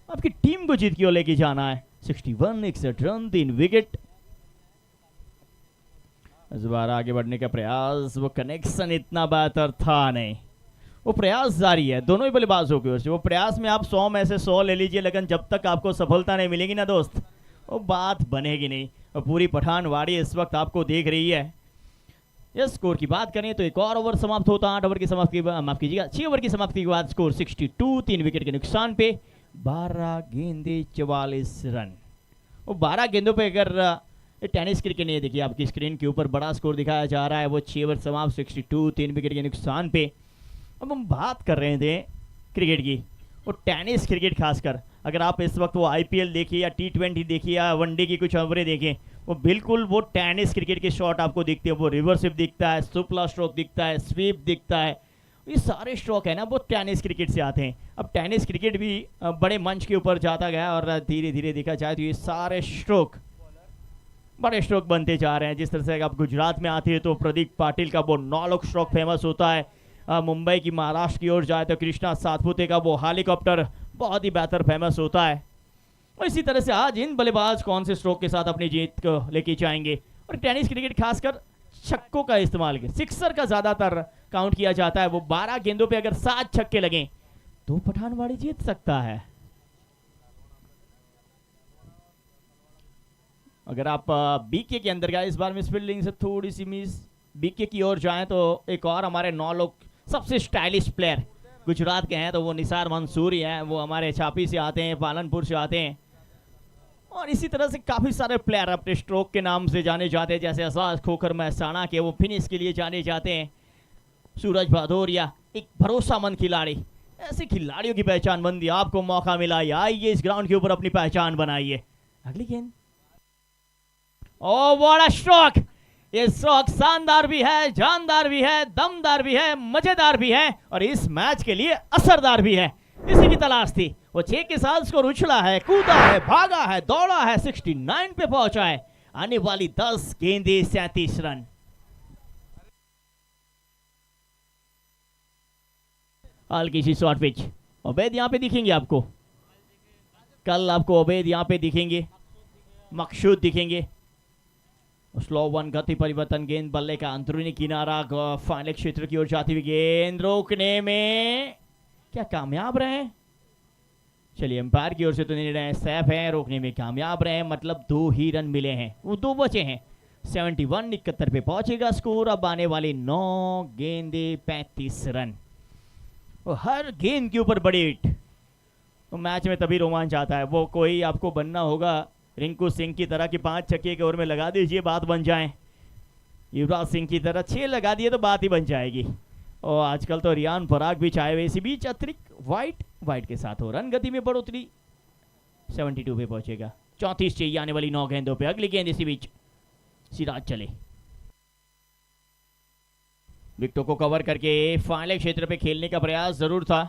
आपकी टीम को जीत की ओर लेके जाना है। 61 61 रन 3 विकेट। इस बार आगे बढ़ने का प्रयास, वो कनेक्शन इतना बेहतर था नहीं, वो प्रयास जारी है दोनों ही बल्लेबाजों की ओर से। वो प्रयास में आप 100 में से 100 ले लीजिए, लेकिन जब तक आपको सफलता नहीं मिलेगी ना दोस्त, वो बात बनेगी नहीं। और पूरी पठानवाड़ी इस वक्त आपको देख रही है। इस स्कोर की बात करें तो एक और ओवर समाप्त होता है। 8 ओवर की समाप्ति, माफ कीजिएगा 6 ओवर की समाप्ति के बाद स्कोर 62, 3 विकेट के नुकसान पे 12 गेंदे 44 रन। वो 12 गेंदों पे अगर टेनिस क्रिकेट नहीं देखिए आपकी स्क्रीन के ऊपर बड़ा स्कोर दिखाया जा रहा है, वो 6 ओवर समाप्त 62 3 विकेट के नुकसान पे। अब हम बात कर रहे थे क्रिकेट की, वो टेनिस क्रिकेट खासकर अगर आप इस वक्त वो IPL देखिए या T20 देखिए या वनडे की कुछ ओवरें देखें, वो बिल्कुल वो टेनिस क्रिकेट के शॉट आपको दिखते हैं। वो रिवर्स स्वीप दिखता है, सुपला स्ट्रोक दिखता है, स्वीप दिखता है, ये सारे स्ट्रोक है ना वो टेनिस क्रिकेट से आते हैं। अब टेनिस क्रिकेट भी बड़े मंच के ऊपर जाता गया और धीरे धीरे देखा जाए तो ये सारे स्ट्रोक बड़े स्ट्रोक बनते जा रहे हैं। जिस तरह से आप गुजरात में आते हैं तो प्रदीप पाटिल का वो नॉलॉक स्ट्रोक फेमस होता है, मुंबई की महाराष्ट्र की ओर जाए तो कृष्णा सातपुते का वो हेलीकॉप्टर बहुत ही बेहतर फेमस होता है। और इसी तरह से आज इन बल्लेबाज कौन से स्ट्रोक के साथ अपनी जीत को लेके जाएंगे। और टेनिस क्रिकेट खासकर छक्कों का इस्तेमाल किया, सिक्सर का ज़्यादातर काउंट किया जाता है। वो 12 गेंदों पे अगर 7 छक्के लगें तो पठानवाड़ी जीत सकता है। अगर आप BK के अंदर गए इस बार मिस फील्डिंग से थोड़ी सी मिस BK की ओर जाएं तो एक और हमारे 9 लोग सबसे स्टाइलिश प्लेयर गुजरात के हैं तो वो निसार मंसूरी हैं। वो हमारे छापी से आते हैं, पालनपुर से आते हैं। और इसी तरह से काफ़ी सारे प्लेयर अपने स्ट्रोक के नाम से जाने जाते हैं, जैसे आजाद खोखर महसाणा के, वो फिनिश के लिए जाने जाते हैं। सूरज भदौरिया एक भरोसामंद खिलाड़ी, ऐसे खिलाड़ियों की पहचान बंदी, आपको मौका मिला आइए इस ग्राउंड के ऊपर अपनी पहचान बनाइए। अगली गेंद, ओ व्हाट अ स्ट्रोक! ये स्ट्रोक शानदार भी है, जानदार भी है, दमदार भी है, मजेदार भी है और इस मैच के लिए असरदार भी है। इसी की तलाश थी। वो 6 के साथ स्कोर उछला है, कूदा है, भागा है, दौड़ा है, 69 पे पहुंचा है। आने वाली 10 गेंदें 37 रन। हल्की सी शॉर्ट पिच, उबैद यहां पे दिखेंगे आपको, कल आपको उबैद यहां पे दिखेंगे, मकसूद दिखेंगे। स्लो वन गति परिवर्तन, गेंद बल्ले का अंदरूनी किनारा, फाइनल क्षेत्र की ओर जाती हुई गेंद रोकने में क्या कामयाब रहे? चलिए अंपायर की ओर से तो निर्णय सैफ है, रोकने में कामयाब रहे, मतलब 2 ही रन मिले हैं, वो 2 बचे हैं। 71 71 पे पहुंचेगा स्कोर। अब आने वाली 9 गेंदे 35 रन। वो हर गेंद के ऊपर बड़ी हिट, तो मैच में तभी रोमांच आता है। वो कोई आपको बनना होगा रिंकू सिंह की तरह कि 5 छक्के के ओवर में लगा दीजिए बात बन जाए, युवराज सिंह की तरह 6 लगा दिए तो बात ही बन जाएगी। और आजकल तो रियान पराग भी चाहे वैसी बीच अतिरिक्त वाइट के साथ हो रन गति में बढ़ोतरी। 72 पे पहुंचेगा, 34 चाहिए आने वाली 9 गेंदों पे। अगली गेंद इसी बीच सिराज चले, विकेटों को कवर करके फाइनल क्षेत्र पे खेलने का प्रयास जरूर था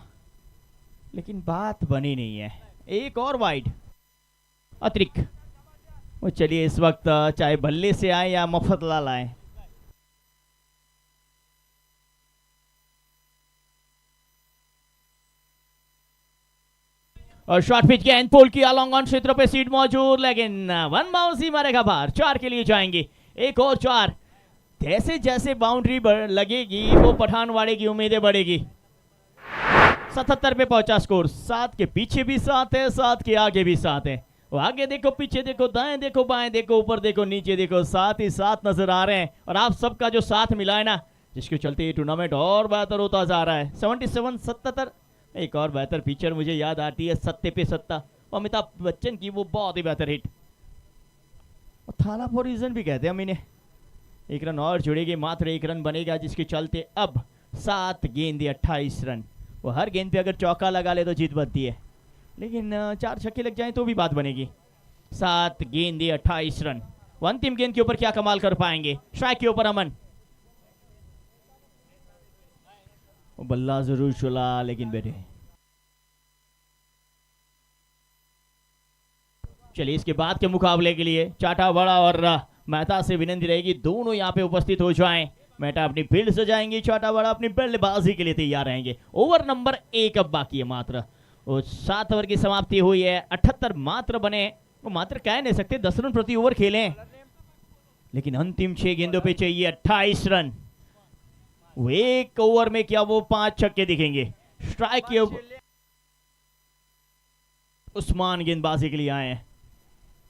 लेकिन बात बनी नहीं है। एक और वाइड अतिरिक्त। वो चलिए इस वक्त चाहे बल्ले से आए या मफतलाल आए, और शॉर्ट पिच गेंद पोल की लॉन्ग ऑन क्षेत्र पे सीट मौजूद, लेकिन वन बाउंसी मारेगा बाहर। 4 के लिए जाएंगे, एक और 4। जैसे जैसे बाउंड्री लगेगी वो पठानवाड़े की उम्मीदें बढ़ेगी। 77 पे पहुंचा स्कोर। 7 के पीछे भी 7 है, 7 के आगे भी 7 है। वो आगे देखो, पीछे देखो, दाएं देखो, बाएं देखो, ऊपर देखो, नीचे देखो, 7 ही 7 नजर आ रहे हैं। और आप सबका जो साथ मिला है ना, जिसके चलते ये टूर्नामेंट और बेहतर होता जा रहा है। 77 77। एक और बेहतर पिक्चर मुझे याद आती है, 7 पे 7, अमिताभ बच्चन की, वो बहुत ही बेहतर हिट। थाला फॉर रीजन भी कहते हैं हम इन्हें। 1 रन और जुड़ेगी, मात्र 1 रन बनेगा, जिसके चलते अब 7 गेंदे 28 रन। वो हर गेंद पे अगर चौका लगा ले तो जीत बनती है, लेकिन 4 छक्के लग जाएं तो भी बात बनेगी। 7 गेंदे 28 रन। वो अंतिम गेंद के ऊपर क्या कमाल कर पाएंगे? स्ट्राइक के ऊपर अमन, वो बल्ला जरूर चला लेकिन बैठे। चलिए इसके बाद के मुकाबले के लिए चाटावाड़ा और मेहता से विनती रहेगी दोनों यहाँ पे उपस्थित हो जाएं। मेहता अपनी फील्ड से जाएंगी, चाटावाड़ा अपनी बल्लेबाजी के लिए तैयार रहेंगे। ओवर नंबर 1 अब बाकी है मात्र। वो 7 ओवर की समाप्ति हुई है, 78 मात्र बने। वो मात्र कह नहीं सकते, 10 रन प्रति ओवर खेलें, लेकिन अंतिम 6 गेंदों पे चाहिए 28 रन। वो 1 ओवर में क्या वो 5 छक्के दिखेंगे। स्ट्राइक के ऊपर उस्मान गेंदबाजी के लिए आए हैं।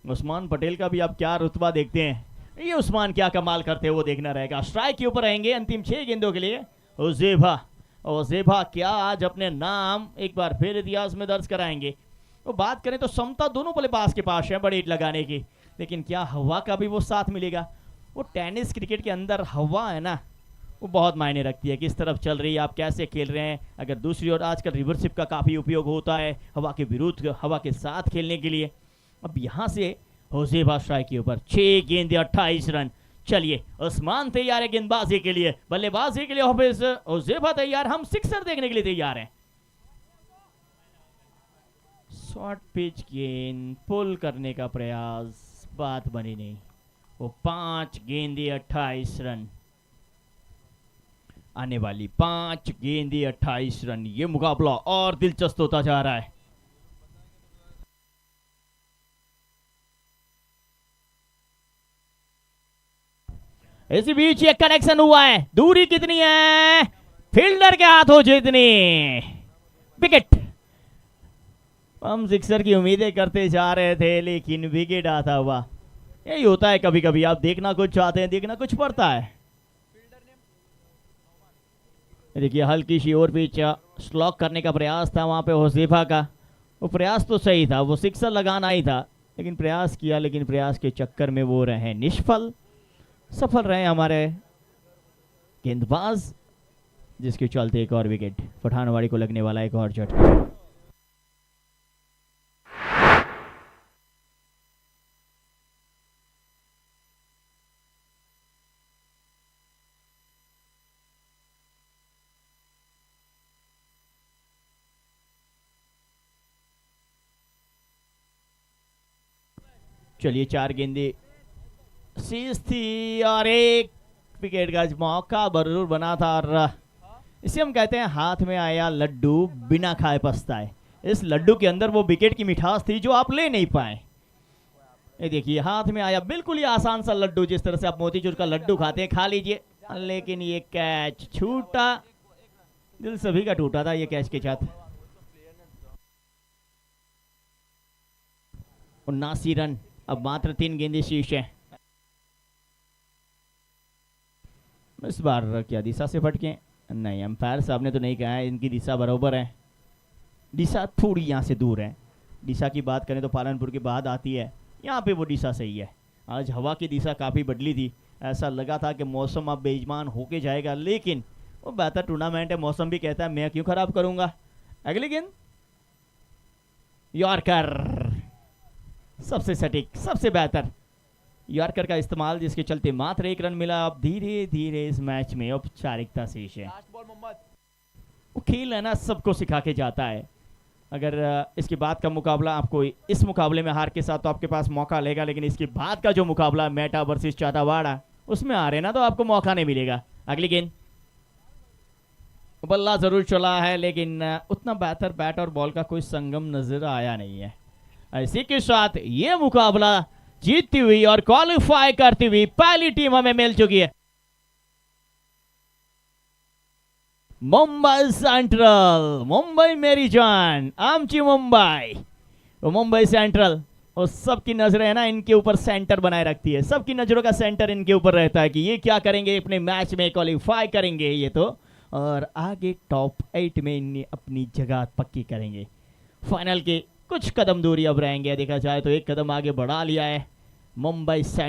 उस्मान पटेल का भी आप क्या रुतबा देखते हैं, ये उस्मान क्या कमाल करते हैं वो देखना रहेगा। स्ट्राइक के ऊपर रहेंगे अंतिम 6 गेंदों के लिए उज़ैबा। और उज़ैबा क्या आज अपने नाम एक बार फिर इतिहास में दर्ज कराएंगे। वो बात करें तो समता दोनों बल्लेबाज के पास है बड़ी हिट लगाने की, लेकिन क्या हवा का भी वो साथ मिलेगा? वो टेनिस क्रिकेट के अंदर हवा है ना, वो बहुत मायने रखती है, किस तरफ चल रही है, आप कैसे खेल रहे हैं। अगर दूसरी ओर आजकल रिवर्सिप का काफ़ी उपयोग होता है हवा के विरुद्ध, हवा के साथ खेलने के लिए। अब यहाँ से होसेफा स्ट्राइक के ऊपर 6 गेंदे 28 रन। चलिए उस्मान तैयार है गेंदबाजी के लिए, बल्लेबाजी के लिए होसेफा तैयार, हम सिक्सर देखने के लिए तैयार हैं। शॉर्ट पिच गेंद पुल करने का प्रयास, बात बनी नहीं। वो 5 गेंदे 28 रन, आने वाली 5 गेंदे 28 रन। ये मुकाबला और दिलचस्प होता जा रहा है। इसी बीच ये कनेक्शन हुआ है, दूरी कितनी है, फील्डर के हाथों जितनी, विकेट। हम सिक्सर की उम्मीदें करते जा रहे थे लेकिन विकेट आता हुआ। यही होता है कभी कभी, आप देखना कुछ चाहते हैं, देखना कुछ पड़ता है। देखिए हल्की सी ओवर पिच, स्लॉक करने का प्रयास था वहां पे होसेफा का, वो प्रयास तो सही था, वो सिक्सर लगाना ही था, लेकिन प्रयास किया, लेकिन प्रयास के चक्कर में वो रहे निष्फल। सफल रहे हमारे गेंदबाज, जिसके चलते एक और विकेट, पठानवाड़ी को लगने वाला एक और झटका। चलिए 4 गेंदे शेष थी और एक विकेट का मौका जरूर बना था, और इसे हम कहते हैं हाथ में आया लड्डू बिना खाए पछताए। इस लड्डू के अंदर वो विकेट की मिठास थी जो आप ले नहीं पाए। ये देखिए हाथ में आया बिल्कुल ही आसान सा लड्डू, जिस तरह से आप मोतीचूर का लड्डू खाते हैं, खा लीजिए, लेकिन ये कैच छूटा, दिल सभी का टूटा था ये कैच के साथ। 79 रन, अब मात्र 3 गेंदे शेष है। इस बार क्या दिशा से फटके? नहीं, अंपायर साहब ने तो नहीं कहा है, इनकी दिशा बराबर है, दिशा थोड़ी यहाँ से दूर है। दिशा की बात करें तो पालनपुर के बाद आती है, यहाँ पे वो दिशा सही है। आज हवा की दिशा काफ़ी बदली थी, ऐसा लगा था कि मौसम अब बेईमान होके जाएगा, लेकिन वो बेहतर टूर्नामेंट है, मौसम भी कहता है मैं क्यों खराब करूँगा। अगली गेंद यॉर्कर, सबसे सटीक, सबसे बेहतर यॉर्कर का इस्तेमाल, जिसके चलते मात्र 1 रन मिला। अब धीरे धीरे इस मैच में औपचारिकता शेष है। वो खेल है ना, सबको सिखा के जाता है। अगर इसके बाद का मुकाबला आपको इस मुकाबले में हार के साथ तो आपके पास मौका लेगा, लेकिन इसके बाद का जो मुकाबला मेटा वर्सेस चाटावाड़ा, उसमें हारे ना तो आपको मौका नहीं मिलेगा। अगली गेंद, बल्ला जरूर चला है, लेकिन उतना बेहतर बैट और बॉल का कोई संगम नजर आया नहीं है। इसी के साथ ये मुकाबला जीतती हुई और क्वालिफाई करती हुई पहली टीम हमें मिल चुकी है, मुंबई सेंट्रल। मुंबई मेरी जान, आमची मुंबई। वो मुंबई सेंट्रल, और सबकी नजरें है ना इनके ऊपर सेंटर बनाए रखती है, सबकी नजरों का सेंटर इनके ऊपर रहता है कि ये क्या करेंगे, अपने मैच में क्वालिफाई करेंगे ये तो, और आगे टॉप 8 में इन्हें अपनी जगह पक्की करेंगे। फाइनल के कुछ कदम दूरी अब रहेंगे, देखा जाए तो 1 कदम आगे बढ़ा लिया है मुंबई सेंट्रल।